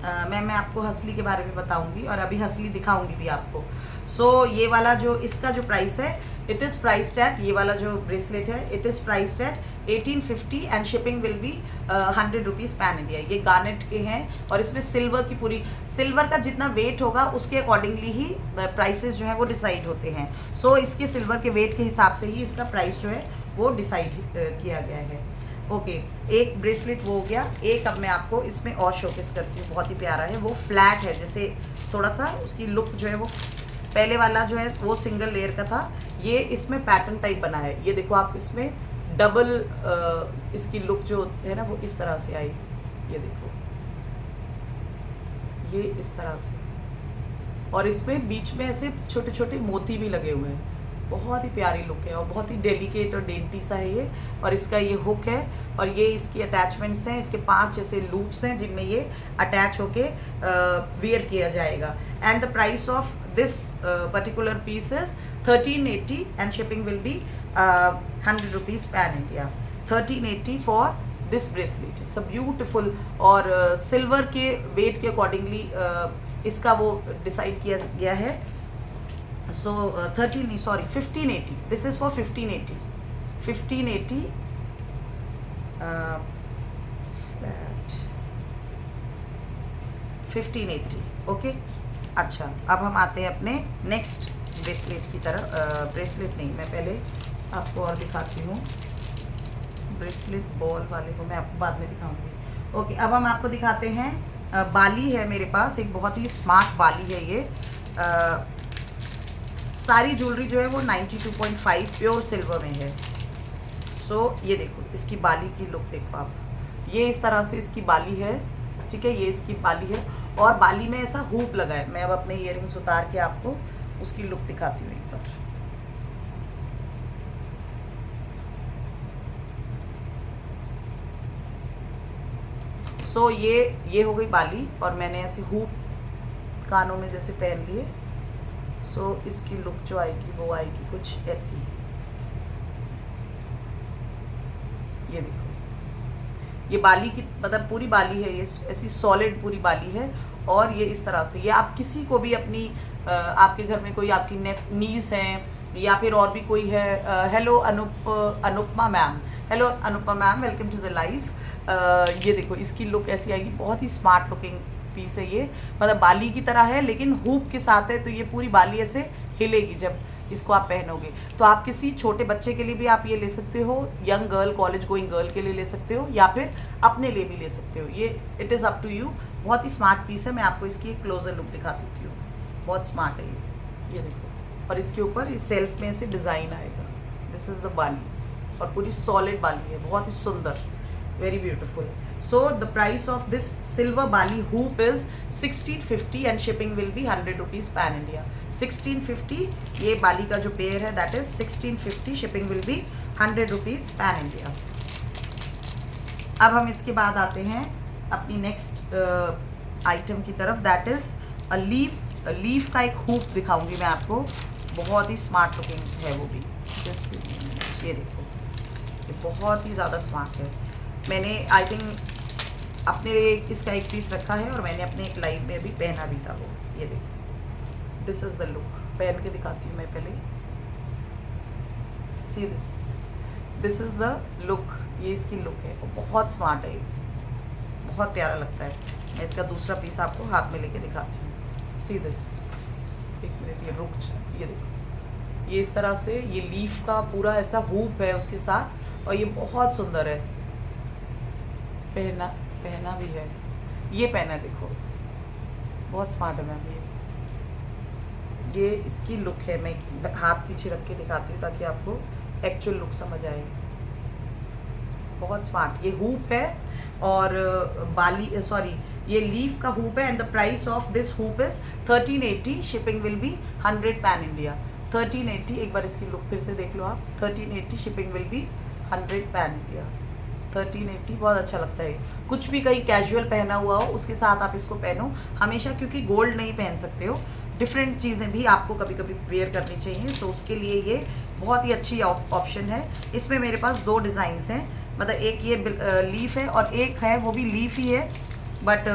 मैं आपको हसली के बारे में बताऊंगी और अभी हसली दिखाऊंगी भी आपको। सो ये वाला जो इसका जो प्राइस है, इट इज़ प्राइस्ड एट, ये वाला जो ब्रेसलेट है it is priced eight 1850 and shipping will be 100 rupees pan India. ये गार्नेट के हैं और इसमें सिल्वर की पूरी, सिल्वर का जितना वेट होगा उसके अकॉर्डिंगली ही प्राइसेस जो है वो डिसाइड होते हैं। सो इसके सिल्वर के वेट के हिसाब से ही इसका प्राइस जो है वो डिसाइड किया गया है। ओके, एक ब्रेसलेट वो हो गया। एक अब मैं आपको इसमें और शोकेस करती हूँ, बहुत ही प्यारा है। वो फ्लैट है, जैसे थोड़ा सा उसकी लुक जो है वो, पहले वाला जो है वो सिंगल लेयर का था, ये इसमें पैटर्न टाइप बना है। ये देखो आप, इसमें डबल इसकी लुक जो है ना वो इस तरह से आएगी। ये देखो, ये इस तरह से, और इसमें बीच में ऐसे छोटे छोटे मोती भी लगे हुए हैं। बहुत ही प्यारी लुक है और बहुत ही डेलिकेट और डेंटी सा है ये। और इसका ये हुक है और ये इसकी अटैचमेंट्स हैं। इसके 5 ऐसे लूप्स हैं जिनमें ये अटैच होके वियर किया जाएगा। And the price of this particular piece is 1380 and shipping will be 100 rupees pan India. 1380 for this bracelet. It's a beautiful, और सिल्वर के वेट के अकॉर्डिंगली इसका वो डिसाइड किया गया है। So 1580, this is for 1580 flat 1580। Okay, अच्छा अब हम आते हैं अपने नेक्स्ट ब्रेसलेट की तरफ। ब्रेसलेट नहीं, मैं पहले आपको और दिखाती हूँ। ब्रेसलेट बॉल वाले को मैं आपको बाद में दिखाऊंगी। ओके, अब हम आपको दिखाते हैं बाली है मेरे पास, एक बहुत ही स्मार्ट बाली है ये। सारी ज्वेलरी जो है वो 92.5 प्योर सिल्वर में है। सो ये देखो, इसकी बाली की लुक देखो आप, ये इस तरह से इसकी बाली है। ठीक है, ये इसकी बाली है और बाली में ऐसा हुप लगा है। मैं अब अपने इयररिंग्स उतार के आपको उसकी लुक दिखाती हूँ एक बार। सो ये हो गई बाली और मैंने ऐसे हुप कानों में जैसे पहन लिए। सो इसकी लुक जो आएगी वो आएगी कुछ ऐसी। ये देखो, ये बाली की मतलब पूरी बाली है, ये ऐसी सॉलिड पूरी बाली है और ये इस तरह से। ये आप किसी को भी अपनी आपके घर में कोई आपकी नीस हैं या फिर और भी कोई है। Hello Anupama ma'am, hello Anupama ma'am, welcome to the live. ये देखो, इसकी लुक ऐसी आएगी, बहुत ही स्मार्ट लुकिंग पीस है ये। मतलब बाली की तरह है लेकिन हुप के साथ है, तो ये पूरी बाली ऐसे हिलेगी जब इसको आप पहनोगे। तो आप किसी छोटे बच्चे के लिए भी आप ये ले सकते हो, young girl, college going girl के लिए ले सकते हो, या फिर अपने लिए भी ले सकते हो। ये it is up to you. बहुत ही स्मार्ट पीस है। मैं आपको इसकी एक क्लोजर लुक दिखा देती हूँ। बहुत स्मार्ट है ये देखो, और इसके ऊपर इस सेल्फ में ऐसे डिज़ाइन आएगा। दिस इज़ द बाली और पूरी सॉलिड बाली है, बहुत ही सुंदर, very beautiful. So the price of this silver Bali hoop is 1650 and shipping will be 100 rupees pan India। 1650 ये बाली का जो पेयर है that is 1650, shipping will be 100 rupees pan India। अब हम इसके बाद आते हैं अपनी नेक्स्ट आइटम की तरफ, that is a लीफ का एक हुप दिखाऊंगी मैं आपको। बहुत ही स्मार्ट लुकिंग है वो भी। ये देखो, ये बहुत ही ज़्यादा स्मार्ट है। मैंने आई थिंक अपने लिए इसका एक पीस रखा है और मैंने अपने एक लाइव में अभी पहना भी था वो। ये देखो, दिस इज़ द लुक। पहन के दिखाती हूँ मैं पहले। सी दिस इज़ द लुक। ये इसकी लुक है और बहुत स्मार्ट है, बहुत प्यारा लगता है। मैं इसका दूसरा पीस आपको हाथ में लेके दिखाती हूँ। सी दिस, एक मिनट, ये रुक जाए। ये देखो, ये इस तरह से ये लीफ का पूरा ऐसा हुप है उसके साथ और ये बहुत सुंदर है। पहना भी है, ये पहना देखो, बहुत स्मार्ट है मैम। ये इसकी लुक है। मैं हाथ पीछे रख के दिखाती हूँ ताकि आपको एक्चुअल लुक समझ आए। बहुत स्मार्ट। ये हूप है और बाली सॉरी ये लीफ का हूप है, and the price of this hoop is 1380, shipping will be 100 pan India. 1380, एक बार इसकी लुक फिर से देख लो आप, 1380 shipping will be 100 pan India. 1380 बहुत अच्छा लगता है। कुछ भी कहीं कैजुअल पहना हुआ हो उसके साथ आप इसको पहनो हमेशा, क्योंकि गोल्ड नहीं पहन सकते हो, डिफरेंट चीज़ें भी आपको कभी कभी वेयर करनी चाहिए, तो उसके लिए ये बहुत ही अच्छी ऑप्शन है। इसमें मेरे पास 2 डिज़ाइंस हैं, मतलब एक ये लीफ है और एक है वो भी लीफ ही है, बट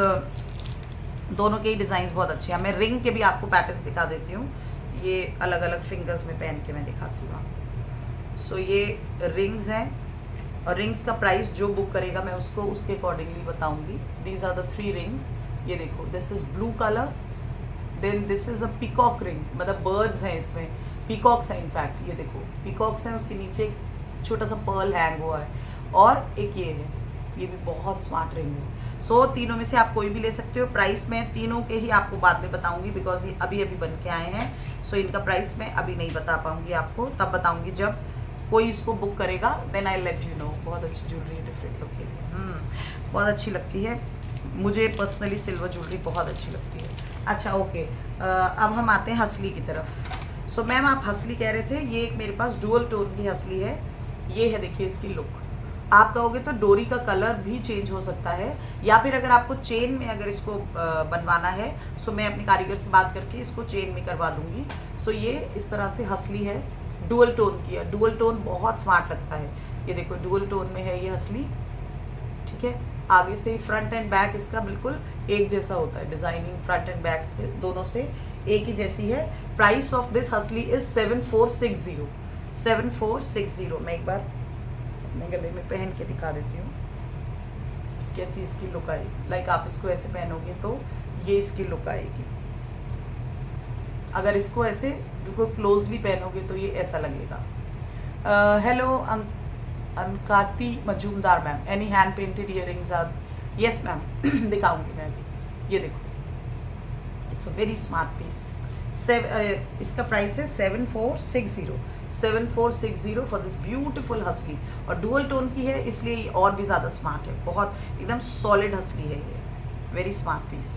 दोनों के ही डिज़ाइन बहुत अच्छे हैं। मैं रिंग के भी आपको पैटर्न्स दिखा देती हूँ, ये अलग अलग फिंगर्स में पहन के मैं दिखाती हूँ आपको। सो ये रिंग्स हैं, और रिंग्स का प्राइस जो बुक करेगा मैं उसको उसके अकॉर्डिंगली बताऊंगी। These are the 3 rings. ये देखो, this is blue colour, then this is a peacock ring, मतलब बर्ड्स हैं इसमें, पीकॉक्स हैं इनफैक्ट, ये देखो पीकॉक्स हैं, उसके नीचे एक छोटा सा पर्ल हैंग हुआ है, और एक ये है, ये भी बहुत स्मार्ट रिंग है। सो तीनों में से आप कोई भी ले सकते हो। प्राइस मैं तीनों के ही आपको बाद में बताऊंगी, बिकॉज ये अभी अभी बन के आए हैं, सो इनका प्राइस मैं अभी नहीं बता पाऊंगी आपको, तब बताऊंगी जब कोई इसको बुक करेगा, then I let you know. बहुत अच्छी ज्वेलरी है डिफरेंट लुक के लिए, बहुत अच्छी लगती है मुझे पर्सनली, सिल्वर ज्वेलरी बहुत अच्छी लगती है। अच्छा ओके, अब हम आते हैं हसली की तरफ। सो मैम आप हसली कह रहे थे, ये एक मेरे पास डुअल टोन की हसली है। ये है, देखिए इसकी लुक, आप कहोगे तो डोरी का कलर भी चेंज हो सकता है, या फिर अगर आपको चेन में अगर इसको बनवाना है, सो मैं अपने कारीगर से बात करके इसको चेन में करवा दूंगी। सो ये इस तरह से हसली है, डुअल टोन की है। डुअल टोन बहुत स्मार्ट लगता है, ये देखो डुअल टोन में है ये हसली, ठीक है। आगे से फ्रंट एंड बैक इसका बिल्कुल एक जैसा होता है, डिजाइनिंग फ्रंट एंड बैक से दोनों से एक ही जैसी है। प्राइस ऑफ दिस हसली इज 7460। 7460। मैं एक बार अपने गले में पहन के दिखा देती हूँ कैसी इसकी लुक आएगी। लाइक आप इसको ऐसे पहनोगे तो ये इसकी लुक आएगी, अगर इसको ऐसे बिल्कुल क्लोजली पहनोगे तो ये ऐसा लगेगा। Hello Anakati Majumdar ma'am, any hand painted earrings are? Yes ma'am, दिखाऊंगी मैं अभी। ये देखो, it's a very smart piece. इसका प्राइस है 7460। 7460 फॉर दिस ब्यूटीफुल हसली, और डुअल टोन की है इसलिए ये और भी ज़्यादा स्मार्ट है, बहुत एकदम सॉलिड हसली है ये, very smart piece.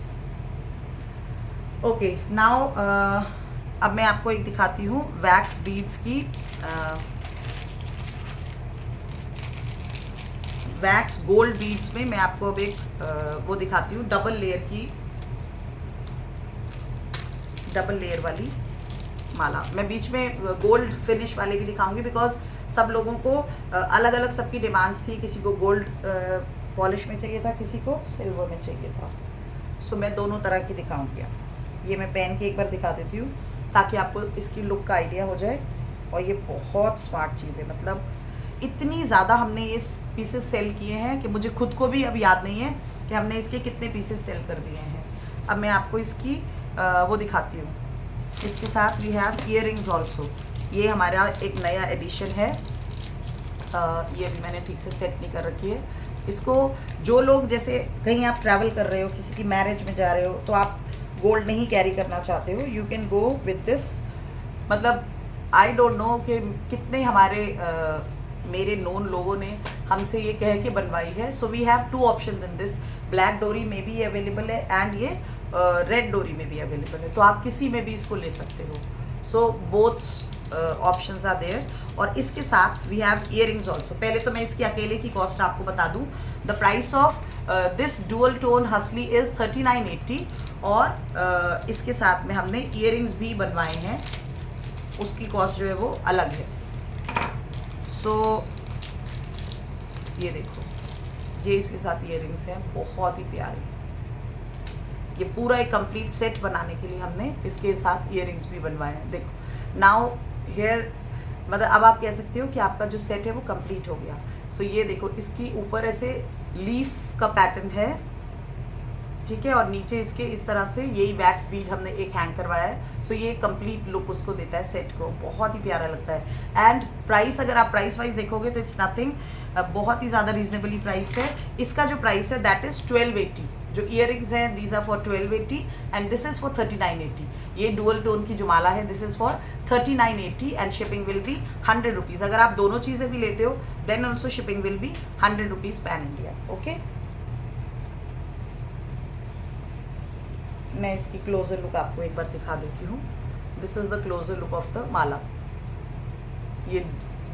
Okay now अब मैं आपको एक दिखाती हूँ वैक्स बीड्स की, वैक्स गोल्ड बीड्स में मैं आपको अब एक वो दिखाती हूँ, डबल लेयर वाली माला। मैं बीच में गोल्ड फिनिश वाले भी दिखाऊंगी, बिकॉज सब लोगों को अलग अलग सबकी डिमांड्स थी, किसी को गोल्ड पॉलिश में चाहिए था, किसी को सिल्वर में चाहिए था। सो मैं दोनों तरह की दिखाऊंगी। ये मैं पहन के एक बार दिखा देती हूँ ताकि आपको इसकी लुक का आइडिया हो जाए। और ये बहुत स्मार्ट चीज़ है, मतलब इतनी ज़्यादा हमने ये पीसेस सेल किए हैं कि मुझे खुद को भी अब याद नहीं है कि हमने इसके कितने पीसेस सेल कर दिए हैं। अब मैं आपको इसकी वो दिखाती हूँ। इसके साथ वी हैव इयररिंग्स ऑल्सो। ये हमारा एक नया एडिशन है, ये भी मैंने ठीक से सेट नहीं कर रखी है। इसको जो लोग, जैसे कहीं आप ट्रैवल कर रहे हो, किसी की मैरिज में जा रहे हो, तो आप गोल्ड नहीं कैरी करना चाहते हो, you can go with this. मतलब आई डोंट नो कि कितने हमारे मेरे नोन लोगों ने हमसे ये कह के बनवाई है। So we have 2 option in this, black डोरी में भी अवेलेबल है एंड ये रेड डोरी में भी अवेलेबल है, तो आप किसी में भी इसको ले सकते हो। So both options are there. और इसके साथ वी हैव इयररिंग्स ऑल्सो। पहले तो मैं इसकी अकेले की कॉस्ट आपको बता दूं। The price of this dual tone हसली इज 3980, और इसके साथ में हमने इयररिंग्स भी बनवाए हैं, उसकी कॉस्ट जो है वो अलग है। सो ये देखो, ये इसके साथ इयररिंग्स हैं, बहुत ही प्यारे। ये पूरा एक कंप्लीट सेट बनाने के लिए हमने इसके साथ इयररिंग्स भी बनवाए हैं। देखो नाउ हेयर, मतलब अब आप कह सकते हो कि आपका जो सेट है वो कंप्लीट हो गया। सो ये देखो, इसकी ऊपर ऐसे लीफ का पैटर्न है, ठीक है, और नीचे इसके इस तरह से यही वैक्स बीड हमने एक हैंग करवाया है। सो ये कंप्लीट लुक उसको देता है सेट को, बहुत ही प्यारा लगता है। एंड प्राइस, अगर आप प्राइस वाइज देखोगे तो इट्स नथिंग, बहुत ही ज़्यादा रीजनेबली प्राइस है। इसका जो प्राइस है दैट इज़ 1280। जो ईयरिंग्स हैं these are for 1280 and this is for 3980। ये डुअल टोन की जो माला है this is for 3980 and shipping will be 100 rupees. अगर आप दोनों चीज़ें भी लेते हो then also shipping will be 100 rupees pan India. Okay, मैं इसकी क्लोजर लुक आपको एक बार दिखा देती हूँ। This is the closer look of the mala. ये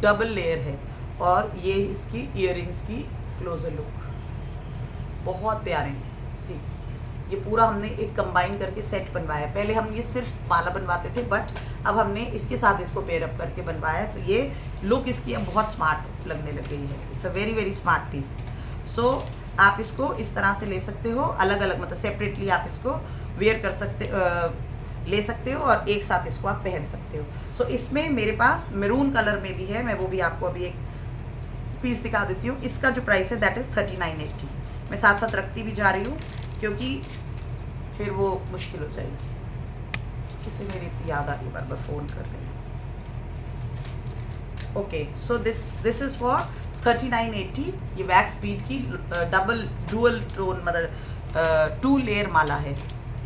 डबल लेयर है और ये इसकी ईयरिंग्स की क्लोजर लुक बहुत प्यारे हैं। सी, ये पूरा हमने एक कंबाइन करके सेट बनवाया है। पहले हम ये सिर्फ माला बनवाते थे बट अब हमने इसके साथ इसको पेयर अप करके बनवाया है, तो ये लुक इसकी अब बहुत स्मार्ट लगने लग गई है। It's a very very smart piece. So आप इसको इस तरह से ले सकते हो, अलग अलग मतलब सेपरेटली आप इसको वेयर कर सकते ले सकते हो और एक साथ इसको आप पहन सकते हो। सो इसमें मेरे पास मैरून कलर में भी है, मैं वो भी आपको अभी एक पीस दिखा देती हूँ। इसका जो प्राइस है दैट इज़ 3980। मैं साथ साथ रखती भी जा रही हूँ क्योंकि फिर वो मुश्किल हो जाएगी। किसी मेरी इतनी याद आ रही है, बार बार फ़ोन कर रही हूँ। Okay, so this is for 3980। ये वैक्स बीड की डबल डुअल टोन मतलब 2 लेयर माला है।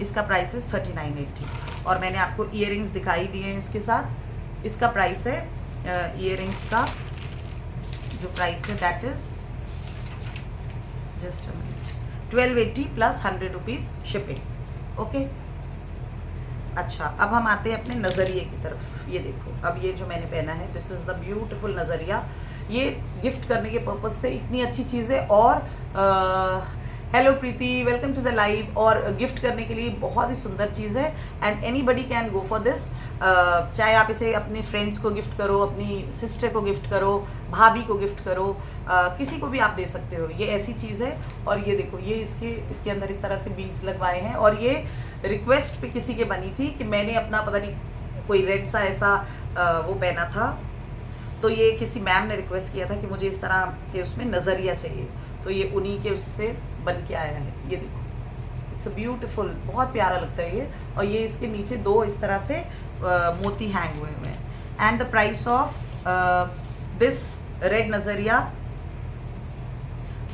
इसका प्राइस इज़ 3980 और मैंने आपको ईयरिंग्स दिखाई दिए हैं इसके साथ। इसका प्राइस है ईयरिंग्स का जो प्राइस है that is just a minute 1280 plus 100 rupees shipping. Okay, अच्छा अब हम आते हैं अपने नज़रिए की तरफ। ये देखो, अब ये जो मैंने पहना है दिस इज़ द ब्यूटीफुल नज़रिया। ये गिफ्ट करने के पर्पज़ से इतनी अच्छी चीज़ है और hello Preeti, welcome to the live. और गिफ्ट करने के लिए बहुत ही सुंदर चीज़ है and anybody can go for this. चाहे आप इसे अपने फ्रेंड्स को गिफ्ट करो, अपनी सिस्टर को गिफ्ट करो, भाभी को गिफ्ट करो, किसी को भी आप दे सकते हो। ये ऐसी चीज़ है और ये देखो, ये इसके अंदर इस तरह से बीड्स लगवाए हैं और ये रिक्वेस्ट पे किसी के बनी थी कि मैंने अपना पता नहीं कोई रेड सा ऐसा वो पहना था, तो ये किसी मैम ने रिक्वेस्ट किया था कि मुझे इस तरह के उसमें नज़रिया चाहिए, तो ये उन्हीं के उससे बन के आया है। ये देखो, इट्स अ ब्यूटीफुल, बहुत प्यारा लगता है ये। और ये इसके नीचे 2 इस तरह से मोती हैंग हुए हुए हैं। And the price of this red nazariya,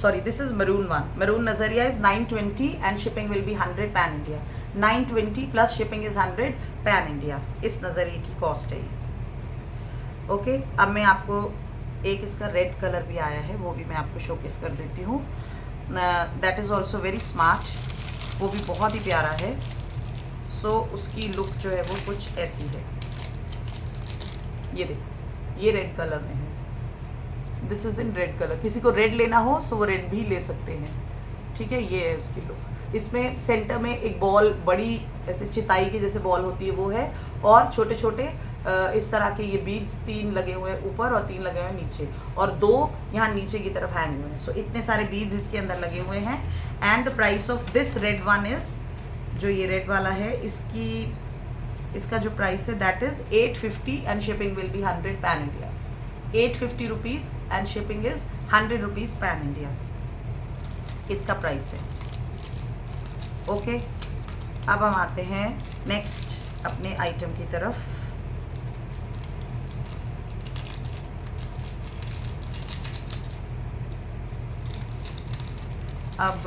sorry this is maroon one, maroon nazariya is 920 and shipping will be 100 pan India. 920 plus shipping is 100 pan India. इस नज़रिए की कॉस्ट है ये। ओके, अब मैं आपको एक इसका रेड कलर भी आया है, वो भी मैं आपको शोकेस कर देती हूँ। That is also very smart, वो भी बहुत ही प्यारा है। सो उसकी लुक जो है वो कुछ ऐसी है। ये देखो, ये रेड कलर में है। This is in red colour. किसी को रेड लेना हो सो वो रेड भी ले सकते हैं। ठीक है, ये है उसकी लुक। इसमें सेंटर में एक बॉल, बड़ी ऐसे चिताई की जैसे बॉल होती है वो है, और छोटे छोटे इस तरह के ये बीड्स 3 लगे हुए हैं ऊपर और 3 लगे हुए हैं नीचे, और 2 यहाँ नीचे की तरफ हैंग हुए हैं। सो इतने सारे बीड्स इसके अंदर लगे हुए हैं। And the price of this red one is, जो ये रेड वाला है, इसका जो प्राइस है that is 850 and shipping will be 100 pan India. 850 rupees and shipping is 100 rupees pan India, इसका प्राइस है। ओके, अब हम आते हैं नेक्स्ट अपने आइटम की तरफ। अब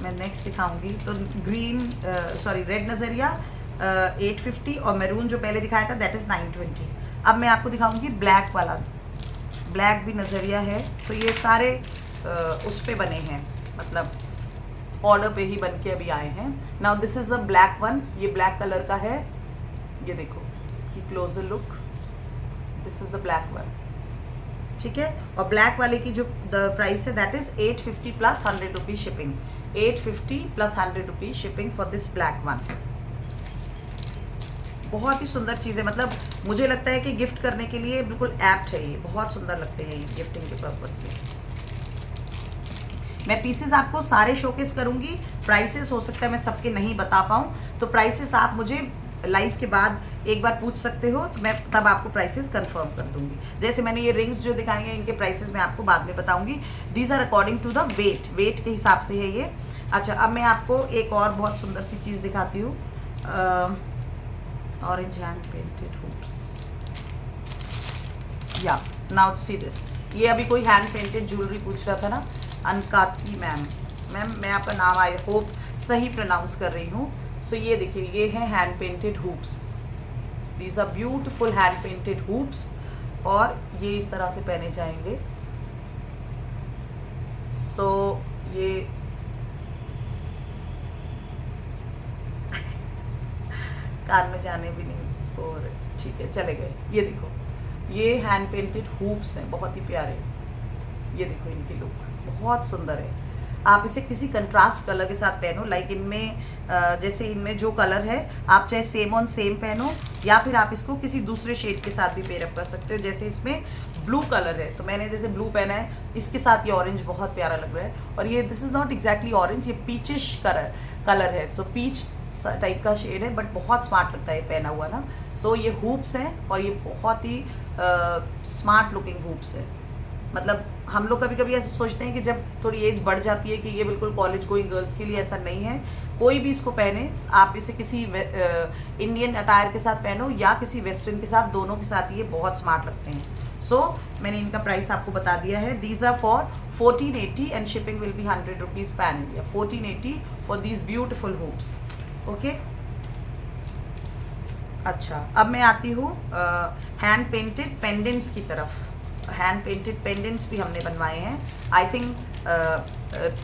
मैं नेक्स्ट दिखाऊंगी तो रेड नज़रिया 850 और मैरून जो पहले दिखाया था दैट इज़ 920। अब मैं आपको दिखाऊंगी ब्लैक वाला, ब्लैक भी नज़रिया है। तो ये सारे उस पे बने हैं, मतलब ऑर्डर पे ही बन के अभी आए हैं। Now this is a black one, ये ब्लैक कलर का है। ये देखो इसकी closure look, this is the black one. ठीक है, और ब्लैक वाले की जो द प्राइस है that is 850 plus 100 rupees shipping. 850 plus 100 rupees shipping for this black one. बहुत ही सुंदर चीज़ है, मतलब मुझे लगता है कि गिफ्ट करने के लिए बिल्कुल एप्ट है ये, बहुत सुंदर लगते हैं ये गिफ्टिंग के पर्पज़ से। मैं पीसेस आपको सारे शोकेस करूँगी, प्राइसेस हो सकता है मैं सबके नहीं बता पाऊँ, तो प्राइसेस आप मुझे लाइव के बाद एक बार पूछ सकते हो, तो मैं तब आपको प्राइसेस कंफर्म कर दूंगी। जैसे मैंने ये रिंग्स जो दिखाई हैं इनके प्राइसेस मैं आपको बाद में बताऊंगी। These are according to the weight के हिसाब से है ये। अच्छा, अब मैं आपको एक और बहुत सुंदर सी चीज़ दिखाती हूँ, ऑरेंज हैंड पेंटेड हुप्स। या नाउ सी दिस, ये अभी कोई हैंड पेंटेड ज्वेलरी पूछ रहा था ना, अनकाती मैम, मैम मैं आपका नाम आई होप सही प्रोनाउंस कर रही हूँ। सो ये देखिए, ये हैं hand painted hoops. These are beautiful hand painted hoops, और ये इस तरह से पहने जाएंगे। सो ये कान में जाने भी नहीं, और ठीक है चले गए। ये देखो, ये हैंड पेंटेड हुप्स हैं, बहुत ही प्यारे। ये देखो इनकी लुक बहुत सुंदर है। आप इसे किसी कंट्रास्ट कलर के साथ पहनो, लाइक इनमें जैसे इनमें जो कलर है आप चाहे सेम ऑन सेम पहनो, या फिर आप इसको किसी दूसरे शेड के साथ भी पेयरअप कर सकते हो। जैसे इसमें ब्लू कलर है तो मैंने जैसे ब्लू पहना है, इसके साथ ये ऑरेंज बहुत प्यारा लग रहा है। और ये this is not exactly orange, ये पीचिश कलर है। सो पीच टाइप का शेड है, बट बहुत स्मार्ट लगता है ये पहना हुआ ना। सो ये हुप्स हैं, और ये बहुत ही स्मार्ट लुकिंग हुप्स है। मतलब हम लोग कभी कभी ऐसे सोचते हैं कि जब थोड़ी एज बढ़ जाती है कि ये बिल्कुल कॉलेज गोइंग गर्ल्स के लिए, ऐसा नहीं है। कोई भी इसको पहने, आप इसे किसी इंडियन अटायर के साथ पहनो या किसी वेस्टर्न के साथ, दोनों के साथ ये बहुत स्मार्ट लगते हैं। सो मैंने इनका प्राइस आपको बता दिया है। These are for 1480 and shipping will be 100 rupees pan India. 1480 for these beautiful hoops. Okay, अच्छा अब मैं आती हूँ हैंड पेंटेड पेंडेंट्स की तरफ। हैंड पेंटेड पेंडेंट्स भी हमने बनवाए हैं। आई थिंक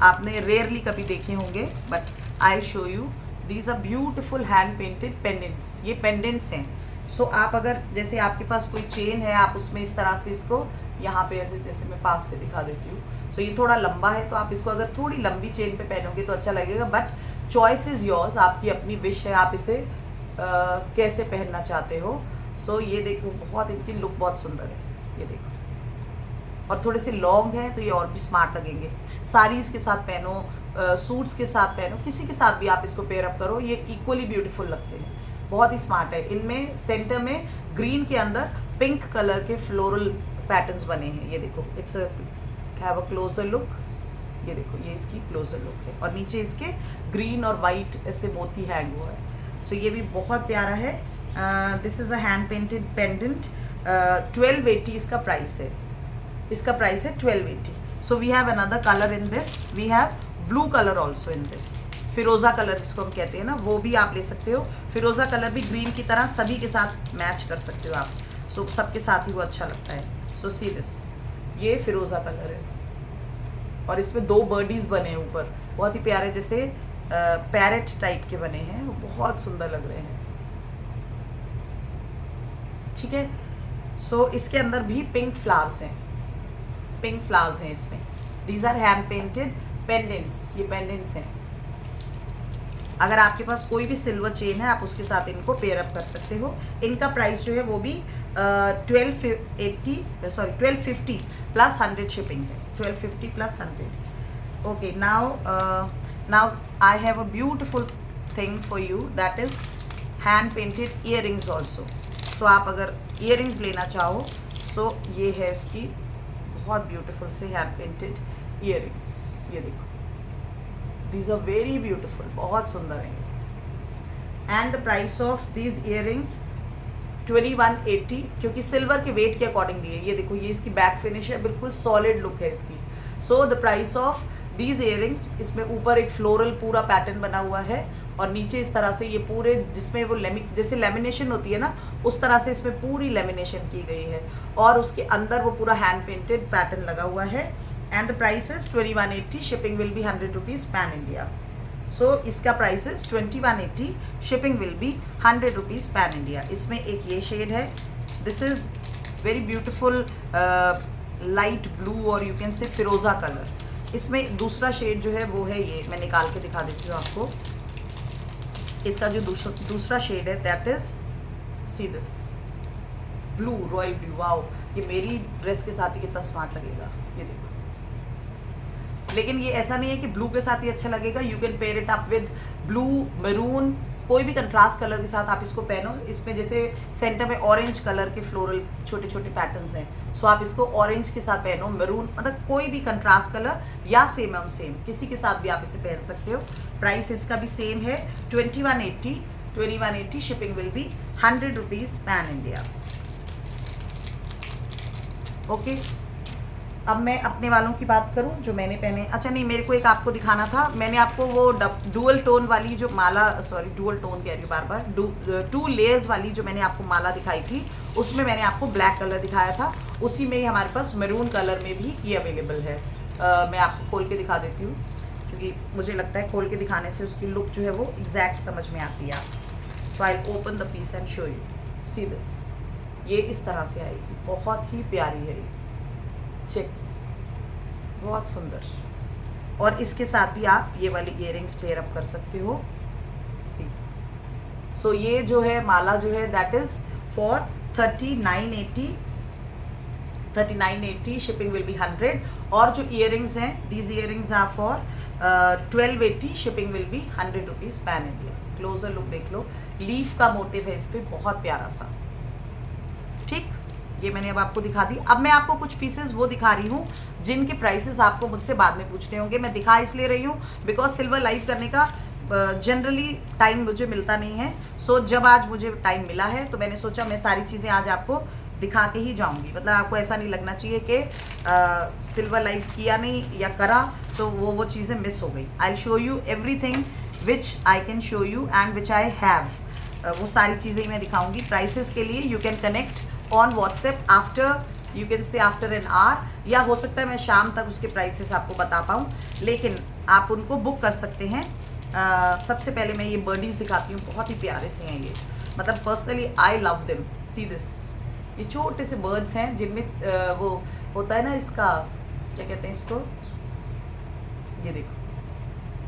आपने रेयरली कभी देखे होंगे, but I will show you. These are beautiful hand painted pendants. ये पेंडेंट्स हैं। सो आप अगर जैसे आपके पास कोई चेन है, आप उसमें इस तरह से इसको यहाँ पे ऐसे, जैसे मैं पास से दिखा देती हूँ। सो ये थोड़ा लंबा है, तो आप इसको अगर थोड़ी लंबी चेन पे पहनोगे तो अच्छा लगेगा, बट चॉइस इज़ योर्स, आपकी अपनी विश है, आप इसे कैसे पहनना चाहते हो। सो ये देखो, बहुत इनकी लुक बहुत सुंदर है। ये देखो, और थोड़े से लॉन्ग हैं तो ये और भी स्मार्ट लगेंगे। साड़ीज़ के साथ पहनो, सूट्स के साथ पहनो, किसी के साथ भी आप इसको पेयर अप करो, ये इक्वली ब्यूटीफुल लगते हैं। बहुत ही स्मार्ट है। इनमें सेंटर में ग्रीन के अंदर पिंक कलर के फ्लोरल पैटर्न्स बने हैं। ये देखो, it's have a closure look. ये देखो, ये इसकी क्लोजर लुक है, और नीचे इसके ग्रीन और वाइट ऐसे मोती हैंग हुआ है। सो ये भी बहुत प्यारा है। This is a hand painted pendant. 1280 इसका प्राइस है। इसका प्राइस है 1280। So we have another colour in this. We have blue colour also in this. फिरोज़ा कलर जिसको हम कहते हैं ना, वो भी आप ले सकते हो। फिरोज़ा कलर भी ग्रीन की तरह सभी के साथ मैच कर सकते हो आप। सो सबके साथ ही वो अच्छा लगता है। सो सी दिस, ये फिरोज़ा कलर है, और इसमें 2 बर्डीज बने हैं ऊपर, बहुत ही प्यारे, जैसे पैरेट टाइप के बने हैं, वो बहुत सुंदर लग रहे हैं। ठीक है। सो इसके अंदर भी पिंक फ्लावर्स हैं, पिंक फ्लावर्स हैं इसमें। These are hand painted pendants. ये पेंडेंट्स हैं। अगर आपके पास कोई भी सिल्वर चेन है, आप उसके साथ इनको पेयर अप कर सकते हो। इनका प्राइस जो है वो भी 1250 प्लस 100 शिपिंग है। 1250 plus 100। Okay, now I have a beautiful thing for you, that is hand painted earrings also. So आप अगर ईयरिंग्स लेना चाहो, सो ये है उसकी बहुत ब्यूटीफुल से हैंड पेंटेड ईयरिंग्स। ये देखो, दीज आर वेरी ब्यूटीफुल, बहुत सुंदर हैं। And the price of these earrings 2180, क्योंकि सिल्वर के वेट के अकॉर्डिंग दिए। ये देखो, ये इसकी बैक फिनिश है, बिल्कुल सॉलिड लुक है इसकी। So the price of these earrings, इसमें ऊपर एक फ्लोरल पूरा पैटर्न बना हुआ है, और नीचे इस तरह से ये पूरे, जिसमें वो जैसे लेमिनेशन होती है ना, उस तरह से इसमें पूरी लेमिनेशन की गई है, और उसके अंदर वो पूरा हैंड पेंटेड पैटर्न लगा हुआ है। And the price is 2180, shipping will be 100 rupees pan India. So इसका price is 2180, shipping will be 100 rupees pan India. इसमें एक ये शेड है, this is very beautiful light blue, और you can say firoza colour. इसमें दूसरा शेड जो है वो है ये, मैं निकाल के दिखा देती हूँ आपको। इसका जो दूसरा शेड है, that is see this blue, royal blue. Wow, ये मेरी ड्रेस के साथ ही कितना स्मार्ट लगेगा। ये देखो, लेकिन ये ऐसा नहीं है कि ब्लू के साथ ही अच्छा लगेगा। You can pair it up with blue, maroon, कोई भी कंट्रास्ट कलर के साथ आप इसको पहनो। इसमें जैसे सेंटर में ऑरेंज कलर के फ्लोरल छोटे छोटे पैटर्न्स हैं, सो आप इसको ऑरेंज के साथ पहनो, मैरून, मतलब कोई भी कंट्रास्ट कलर, या सेम ऑन सेम, किसी के साथ भी आप इसे पहन सकते हो। प्राइस इसका भी सेम है 2180, shipping will be 100 rupees pan India. Okay, अब मैं अपने वालों की बात करूं जो मैंने पहने, अच्छा नहीं, मेरे को एक आपको दिखाना था, मैंने आपको वो डुअल टोन वाली जो माला, सॉरी डुअल टोन कह रही हूँ बार बार, 2 लेयर्स वाली जो मैंने आपको माला दिखाई थी, उसमें मैंने आपको ब्लैक कलर दिखाया था, उसी में ही हमारे पास मैरून कलर में भी ये अवेलेबल है। मैं आपको खोल के दिखा देती हूँ, क्योंकि मुझे लगता है खोल के दिखाने से उसकी लुक जो है वो एग्जैक्ट समझ में आती है आपको। So I open the piece and show you, see this, ये इस तरह से आएगी, बहुत ही प्यारी है ये, चेक, बहुत सुंदर। और इसके साथ भी आप ये वाली इयररिंग्स पेयर अप कर सकते हो, सी। सो ये जो है माला जो है that is for 3980, shipping will be 100। और जो इयररिंग्स हैं, these earrings are for 1280, shipping will be 100 rupees pan India. Closer look देख लो, लीफ का मोटिव है इस पर, बहुत प्यारा सा, ठीक। ये मैंने अब आपको दिखा दी। अब मैं आपको कुछ पीसेस वो दिखा रही हूँ जिनके प्राइसेस आपको मुझसे बाद में पूछने होंगे। मैं दिखा इसलिए रही हूँ बिकॉज सिल्वर लाइव करने का जनरली टाइम मुझे मिलता नहीं है। सो जब आज मुझे टाइम मिला है तो मैंने सोचा मैं सारी चीज़ें आज आपको दिखा के ही जाऊंगी। मतलब आपको ऐसा नहीं लगना चाहिए कि सिल्वर लाइव किया नहीं या करा तो वो चीज़ें मिस हो गई। आई show you everything which I can show you and which I have. वो सारी चीज़ें मैं दिखाऊंगी। प्राइसेस के लिए you can connect on WhatsApp after, you can से आफ्टर एन आवर, या हो सकता है मैं शाम तक उसके प्राइसेस आपको बता पाऊँ, लेकिन आप उनको बुक कर सकते हैं। सबसे पहले मैं ये बर्डीज दिखाती हूँ, बहुत ही प्यारे से हैं ये, मतलब personally I love them. C this, ये छोटे से बर्ड्स हैं जिनमें वो होता है ना, इसका क्या कहते हैं इसको, ये देखो,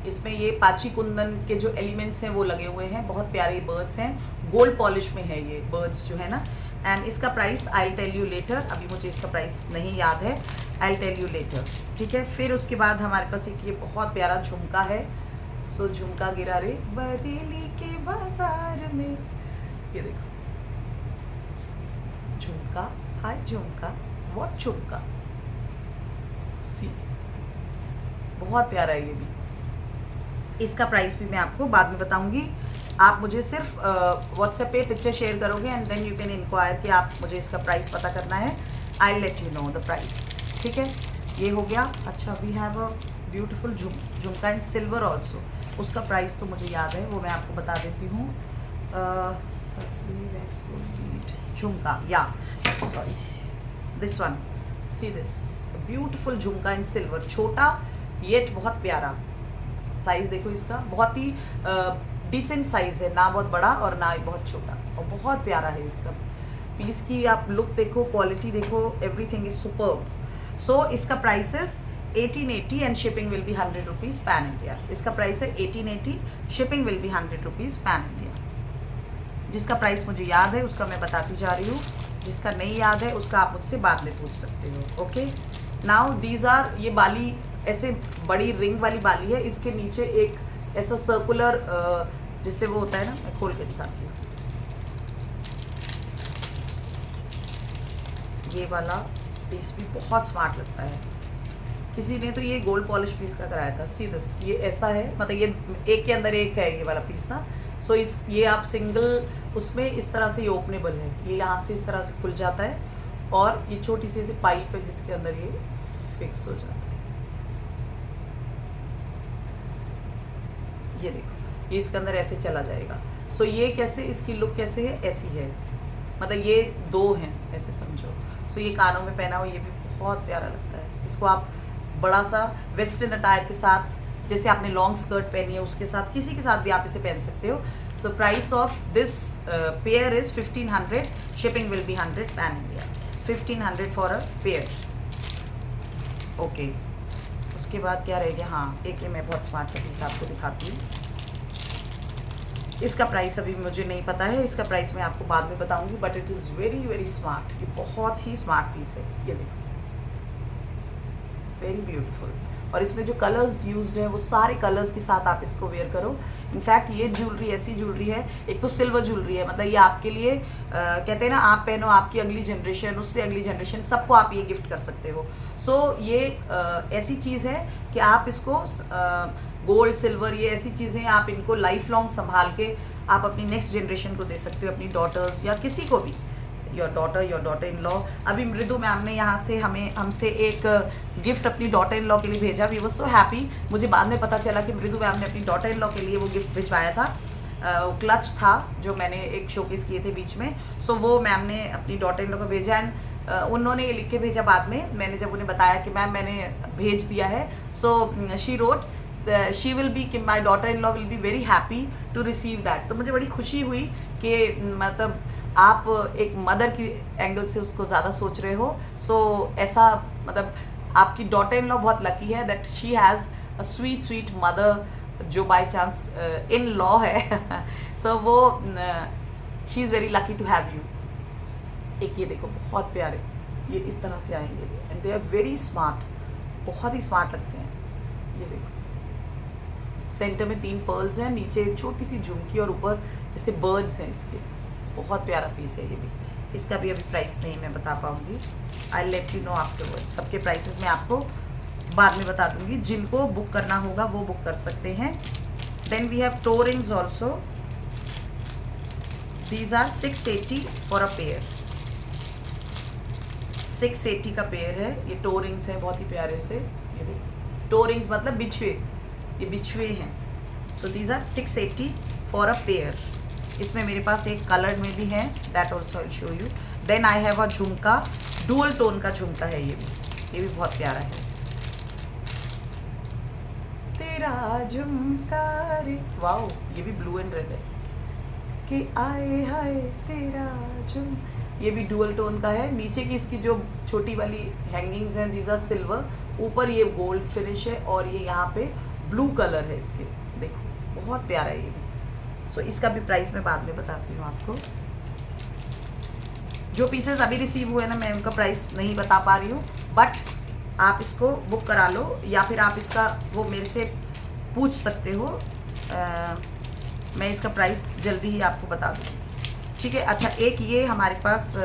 इसमें ये पाची कुंदन के जो एलिमेंट्स हैं वो लगे हुए हैं। बहुत प्यारे बर्ड्स हैं, गोल्ड पॉलिश में है ये बर्ड्स जो है ना। एंड इसका price I tell you later, अभी मुझे इसका प्राइस नहीं याद है, आई टेल यू लेटर, ठीक है। फिर उसके बाद हमारे पास एक ये बहुत प्यारा झुमका है। सो झुमका गिरा रे बरेली के बाजार में, ये देखो झुमका, हाय झुमका, व्हाट झुमका, सी, बहुत प्यारा है ये भी। इसका प्राइस भी मैं आपको बाद में बताऊंगी। आप मुझे सिर्फ व्हाट्सएप पे पिक्चर शेयर करोगे and then you can inquire कि आप मुझे इसका प्राइस पता करना है। I let you know the price, ठीक है। ये हो गया। अच्छा, वी हैव अ ब्यूटीफुल झुमका इन सिल्वर ऑल्सो, उसका प्राइस तो मुझे याद है, वो मैं आपको बता देती हूँ। झुमका, या sorry, this one, see this beautiful झुमका इन सिल्वर, छोटा येट बहुत प्यारा। साइज़ देखो इसका, बहुत ही डिसेंट साइज़ है, ना बहुत बड़ा और ना बहुत छोटा, और बहुत प्यारा है इसका। पीस की आप लुक देखो, क्वालिटी देखो, एवरीथिंग इज सुपर्ब। सो इसका price is 1880 and shipping will be 100 rupees pan India. इसका प्राइस है 1880, shipping will be 100 rupees pan India. जिसका प्राइस मुझे याद है उसका मैं बताती जा रही हूँ, जिसका नहीं याद है उसका आप मुझसे बाद में पूछ सकते हो। ओके, नाउ दीज आर, ये बाली ऐसे बड़ी रिंग वाली बाली है, इसके नीचे एक ऐसा सर्कुलर जिससे वो होता है ना, मैं खोल के दिखाती हूँ। ये वाला पीस भी बहुत स्मार्ट लगता है। किसी ने तो ये गोल्ड पॉलिश पीस का कराया था। सी दिस, ये ऐसा है, मतलब ये एक के अंदर एक है ये वाला पीस ना। सो इस ये आप सिंगल उसमें इस तरह से ये ओपनेबल है, ये यहाँ से इस तरह से खुल जाता है और ये छोटी सी ऐसी पाइप है जिसके अंदर ये फिक्स हो जाता है। ये देखो, ये इसके अंदर ऐसे चला जाएगा। सो ये कैसे, इसकी लुक कैसे है, ऐसी है, मतलब ये दो हैं ऐसे समझो। सो ये कानों में पहना हो, ये भी बहुत प्यारा लगता है। इसको आप बड़ा सा वेस्टर्न अटायर के साथ, जैसे आपने लॉन्ग स्कर्ट पहनी है उसके साथ, किसी के साथ भी आप इसे पहन सकते हो। So price of this pair is 1500, shipping will be 100 pan India, 1500 for a pair. Okay, उसके बाद क्या रह गया, हाँ एक ये मैं बहुत स्मार्ट सा पीस आपको दिखाती हूँ। इसका प्राइस अभी मुझे नहीं पता है, इसका प्राइस मैं आपको बाद में बताऊंगी, but it is very very smart. ये बहुत ही स्मार्ट पीस है, ये देखो, वेरी ब्यूटीफुल। और इसमें जो कलर्स यूज्ड हैं वो सारे कलर्स के साथ आप इसको वेयर करो। इनफैक्ट ये ज्वेलरी ऐसी ज्वेलरी है, एक तो सिल्वर ज्वेलरी है, मतलब ये आपके लिए कहते हैं ना, आप पहनो, आपकी अगली जनरेशन, उससे अगली जनरेशन, सबको आप ये गिफ्ट कर सकते हो। सो ये ऐसी चीज़ है कि आप इसको गोल्ड सिल्वर, ये ऐसी चीज़ें आप इनको लाइफ लॉन्ग संभाल के आप अपनी नेक्स्ट जनरेशन को दे सकते हो, अपनी डॉटर्स या किसी को भी। Your daughter in law. अभी मृदु मैम ने यहाँ से हमसे एक गिफ्ट अपनी डॉटर इन लॉ के लिए भेजा। We was so happy. मुझे बाद में पता चला कि मृदु मैम ने अपनी डॉटर इन लॉ के लिए वो गिफ्ट भिजवाया था। क्लच था जो मैंने एक शोकेस किए थे बीच में, सो वो मैम ने अपनी डॉटर इन लॉ को भेजा। एंड उन्होंने ये लिख के भेजा बाद में, मैंने जब उन्हें बताया कि मैम मैंने भेज दिया है, so she wrote she will be कि my daughter in law will be very happy to receive that. तो मुझे बड़ी खुशी हुई कि मतलब आप एक मदर की एंगल से उसको ज़्यादा सोच रहे हो। सो ऐसा मतलब आपकी डॉटर इन लॉ बहुत लकी है that she has a sweet mother जो बाई चांस इन लॉ है। सो वो she is very lucky to have you. एक ये देखो बहुत प्यारे, ये इस तरह से आएंगे and they are very smart, बहुत ही स्मार्ट लगते हैं। ये देखो सेंटर में 3 पर्ल्स हैं, नीचे एक छोटी सी झुमकी और ऊपर ऐसे बर्ड्स हैं इसके। बहुत प्यारा पीस है ये भी। इसका भी अभी प्राइस नहीं मैं बता पाऊँगी, आई लेट यू नो आफ्टरवर्ड। सबके प्राइसेस मैं आपको बाद में बता दूँगी। जिनको बुक करना होगा वो बुक कर सकते हैं। Then we have toe rings also, these are 680 for a pair. 680 का पेयर है। ये टो रिंग्स हैं बहुत ही प्यारे से। ये देखो टो रिंग्स मतलब बिछुए, ये बिछुए हैं। So these are 680 for a pair. इसमें मेरे पास एक कलर में भी है, that also I show you. Then I have a jhumka, dual tone का झुमका है ये भी बहुत प्यारा है। तेरा झुमका रे, वाओ ये भी ब्लू एंड रेड है कि आए हाय तेरा झुम। ये भी डुअल टोन का है। नीचे की इसकी जो छोटी वाली हैंगिंग्स हैं दीज आर सिल्वर, ऊपर ये गोल्ड फिनिश है और ये यहाँ पे ब्लू कलर है इसके। देखो बहुत प्यारा है ये भी। सो इसका भी प्राइस मैं बाद में बताती हूँ आपको। जो पीसेस अभी रिसीव हुए ना, मैं उनका प्राइस नहीं बता पा रही हूँ, बट आप इसको बुक करा लो या फिर आप इसका वो मेरे से पूछ सकते हो। मैं इसका प्राइस जल्दी ही आपको बता दूँगी, ठीक है। अच्छा एक ये हमारे पास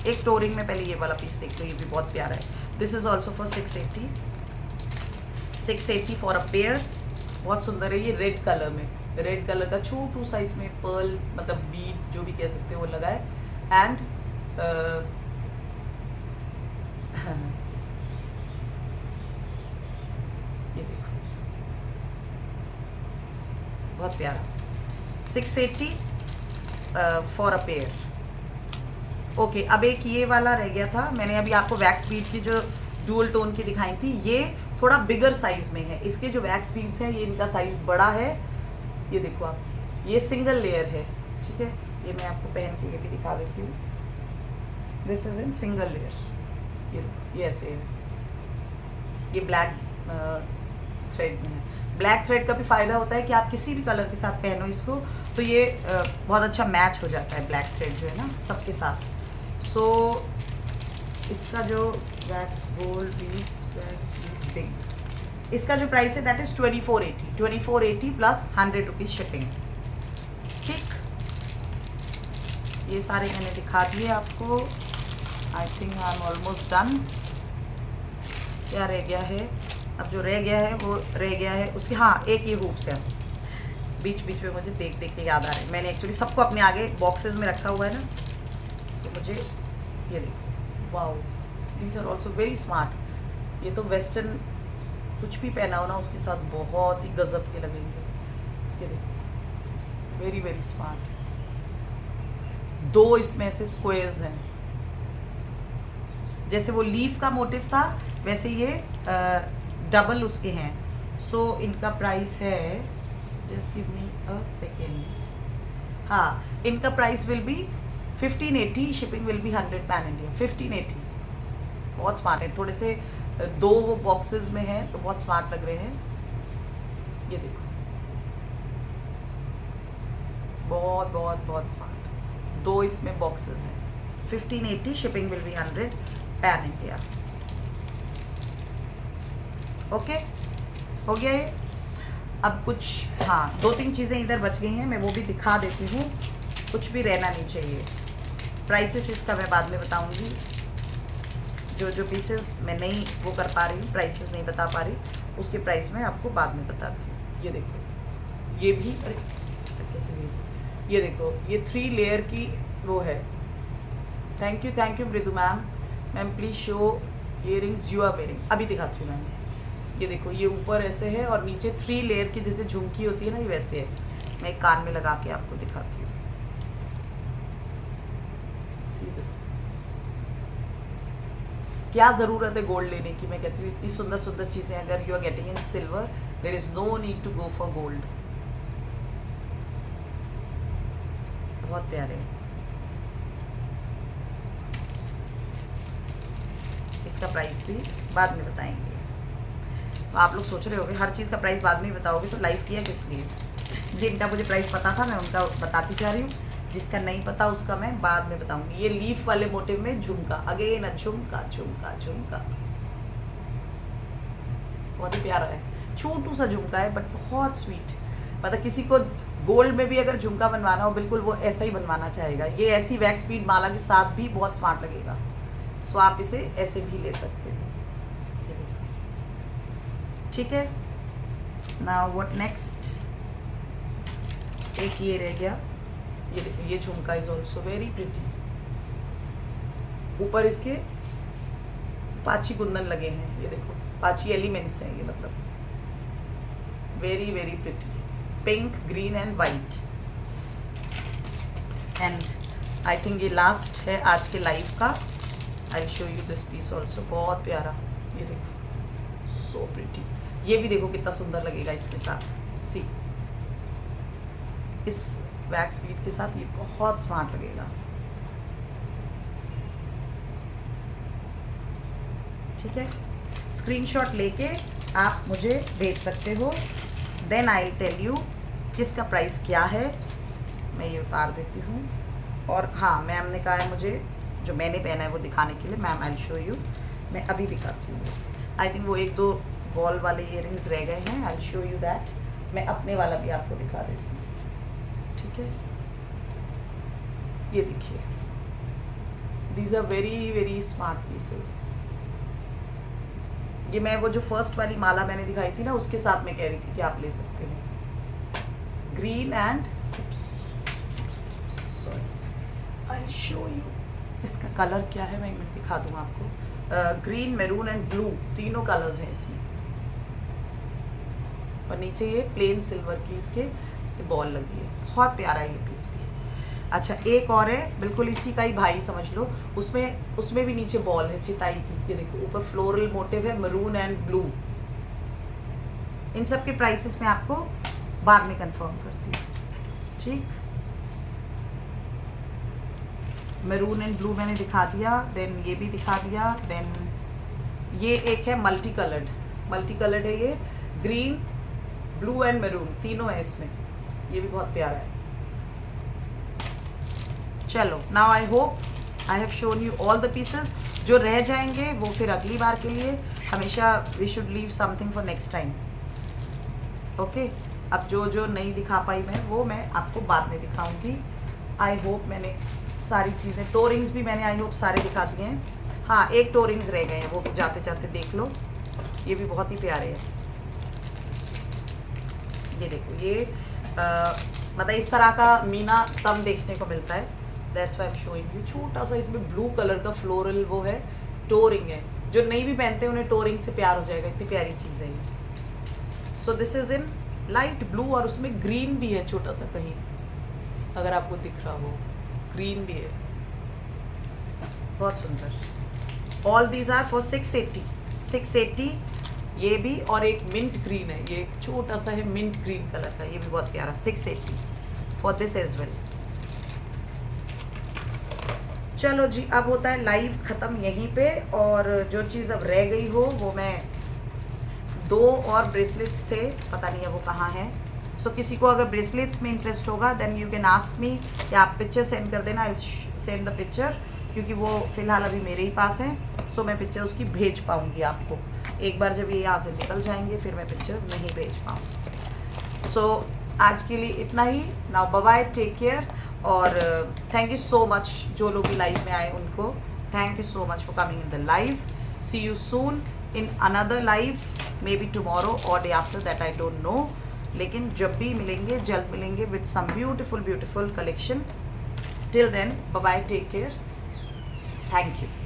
एक टोरिंग में, पहले ये वाला पीस देख लो, ये भी बहुत प्यारा है। This is also for 680 for a pair. बहुत सुंदर है ये, रेड कलर में, रेड कलर का छोटू सा इसमें पर्ल मतलब बीड जो भी कह सकते हो वो लगा है। एंड ये देखो बहुत प्यारा, 680 फॉर अ पेयर। ओके अब एक ये वाला रह गया था, मैंने अभी आपको वैक्स बीड की जो डुअल टोन की दिखाई थी, ये थोड़ा बिगर साइज में है। इसके जो वैक्स बीड्स हैं ये इनका साइज बड़ा है। ये देखो आप, ये सिंगल लेयर है, ठीक है। ये मैं आपको पहन के ये भी दिखा देती हूँ। This is in single layer. ये देखो ये ऐसे है, ये ब्लैक थ्रेड में है। ब्लैक थ्रेड का भी फ़ायदा होता है कि आप किसी भी कलर के साथ पहनो इसको तो ये बहुत अच्छा मैच हो जाता है, ब्लैक थ्रेड जो है ना सबके साथ। सो इसका जो वैक्स गोल्ड बीड्स इसका जो प्राइस है that is 2480 plus 100 rupees shipping, ठीक। ये सारे मैंने दिखा दिए आपको। I think I am almost done. क्या रह गया है अब? जो रह गया है वो रह गया है उसकी, हाँ एक ये हुप्स है, बीच बीच में मुझे देख देख के याद आ रहा है। मैंने एक्चुअली सबको अपने आगे बॉक्सेस में रखा हुआ है ना, सो मुझे ये देखो, wow these are also very smart. ये तो वेस्टर्न कुछ भी पहना हो ना उसके साथ बहुत ही गजब के लगेंगे। ये देखो वेरी वेरी स्मार्ट। 2 इसमें ऐसे स्क्वेयर्स हैं, जैसे वो लीफ का मोटिव था वैसे ये डबल उसके हैं। सो इनका प्राइस है, just give me a second, हाँ इनका price will be 1580, shipping will be 100 pan India. 1580 बहुत स्मार्ट है। थोड़े से 2 वो बॉक्सेस में हैं तो बहुत स्मार्ट लग रहे हैं। ये देखो बहुत बहुत बहुत स्मार्ट। 2 इसमें बॉक्सेस हैं। 1580, shipping will be 100 pan India. Okay हो गया ये। अब कुछ, हाँ 2-3 चीज़ें इधर बच गई हैं, मैं वो भी दिखा देती हूँ। कुछ भी रहना नहीं चाहिए। प्राइसेस इसका मैं बाद में बताऊँगी। जो पीसेस मैं नहीं वो कर पा रही हूँ, प्राइसेस नहीं बता पा रही, उसके प्राइस मैं आपको बाद में बताती हूँ। ये देखो ये भी, अरे कैसे ये देखो ये 3 लेयर की वो है thank you Mridu ma'am. Ma'am please show earrings you are wearing. अभी दिखाती हूँ मैम। ये देखो, ये ऊपर ऐसे है और नीचे 3 लेयर की जैसे झुमकी होती है ना, ये वैसे है। मैं एक कान में लगा के आपको दिखाती हूँ। See this. क्या ज़रूरत है गोल्ड लेने की? मैं कहती हूँ इतनी सुंदर सुंदर चीज़ें अगर you are getting in silver, there is no need to go for gold. बहुत प्यारे हैं। इसका प्राइस भी बाद में बताएंगे। तो आप लोग सोच रहे होंगे हर चीज़ का प्राइस बाद में ही बताओगे तो लाइव किया किस लिए? जिनका मुझे प्राइस पता था मैं उनका बताती जा रही हूँ, जिसका नहीं पता उसका मैं बाद में बताऊंगी। ये लीफ वाले मोटिव में झुमका, अगेन झुमका झुमका झुमका, बहुत ही प्यारा है। छोटू सा झुमका है बट बहुत स्वीट। मतलब किसी को गोल्ड में भी अगर झुमका बनवाना हो बिल्कुल वो ऐसा ही बनवाना चाहेगा। ये ऐसी वैक्स बीड माला के साथ भी बहुत स्मार्ट लगेगा। सो आप इसे ऐसे भी ले सकते हो। ठीक है, नाउ व्हाट नेक्स्ट? एक ये रह गया। ये देखो, ये झुमका इज ऑल्सो वेरी प्रिटी। ऊपर इसके पाची कुंदन लगे हैं। ये देखो, पाची एलिमेंट्स हैं ये, मतलब very very pretty. Pink, green and white. And I think ये लास्ट है आज के लाइव का। I show you this piece also. बहुत प्यारा, ये देखो, सो प्रिटी। ये भी देखो कितना सुंदर लगेगा इसके साथ। सी, इस वैक्स बीड के साथ ये बहुत स्मार्ट लगेगा। ठीक है, स्क्रीनशॉट लेके आप मुझे भेज सकते हो। Then I will tell you किसका प्राइस क्या है। मैं ये उतार देती हूँ। और हाँ, मैम ने कहा है मुझे जो मैंने पहना है वो दिखाने के लिए। Ma'am I will show you. मैं अभी दिखाती हूँ। आई थिंक वो 1-2 वॉल वाले इयरिंग्स रह गए हैं। आई विल शो यू दैट। मैं अपने वाला भी आपको दिखा देती हूँ। ठीक है, ये देखिए, these are very very smart pieces. ये मैं वो जो फर्स्ट वाली माला मैंने दिखाई थी ना, उसके साथ मैं कह रही थी कि आप ले सकते हैं। Green and, sorry, I will show you. इसका कलर क्या है मैं दिखा दूँ आपको। ग्रीन, मैरून एंड ब्लू, तीनों कलर्स हैं इसमें। और नीचे ये प्लेन सिल्वर की इसके से बॉल लगी है। बहुत प्यारा है ये पीस भी। अच्छा, एक और है बिल्कुल इसी का ही भाई समझ लो। उसमें भी नीचे बॉल है चिताई की। ये देखो, ऊपर फ्लोरल मोटिव है, मरून एंड ब्लू। इन सब के प्राइसेस मैं आपको बाद में कंफर्म करती हूँ। ठीक, मैरून एंड ब्लू मैंने दिखा दिया। देन ये भी दिखा दिया। देन ये एक है मल्टी कलर्ड है। ये ग्रीन, ब्लू एंड मैरून तीनों है इसमें। ये भी बहुत प्यारा है। चलो, now I hope I have shown you all the pieces. जो रह जाएंगे वो फिर अगली बार के लिए। हमेशा we should leave something for next time. Okay, अब जो नहीं दिखा पाई मैं वो मैं आपको बाद में दिखाऊंगी। आई होप मैंने सारी चीज़ें, टोरिंग्स भी मैंने आई होप सारे दिखा दिए हैं। हाँ, एक टोरिंग्स रह गए हैं, वो भी जाते जाते देख लो। ये भी बहुत ही प्यारे हैं। ये देखो, ये मतलब इस तरह का मीना कम देखने को मिलता है। That's why I am showing you. छोटा सा इसमें ब्लू कलर का फ्लोरल वो है, टोरिंग है। जो नहीं भी पहनते उन्हें टोरिंग से प्यार हो जाएगा, इतनी प्यारी चीज़ है ये। सो this is in light blue और उसमें ग्रीन भी है छोटा सा, कहीं अगर आपको दिख रहा हो, ग्रीन भी है। बहुत सुंदर। All these are for 680। ये भी, और एक मिंट ग्रीन है। ये एक छोटा सा है मिंट ग्रीन कलर का, ये भी बहुत प्यारा। 680 फॉर दिस एज वेल। चलो जी, अब होता है लाइव ख़त्म यहीं पे। और जो चीज़ अब रह गई हो वो मैं 2 और ब्रेसलेट्स थे, पता नहीं है वो कहाँ हैं। सो किसी को अगर ब्रेसलेट्स में इंटरेस्ट होगा then you can ask me कि आप पिक्चर सेंड कर देना। आई सेंड द पिक्चर, क्योंकि वो फ़िलहाल अभी मेरे ही पास हैं। सो मैं पिक्चर उसकी भेज पाऊँगी आपको। एक बार जब ये यहाँ से निकल जाएंगे फिर मैं पिक्चर्स नहीं भेज पाऊँ। सो आज के लिए इतना ही। Now bye bye, take care. और थैंक यू सो मच जो लोग भी लाइव में आए उनको। Thank you so much for coming in the live. See you soon in another live, maybe tomorrow और day after that, I don't know. लेकिन जब भी मिलेंगे जल्द मिलेंगे with some beautiful collection. Till then, bye bye, take care. Thank you.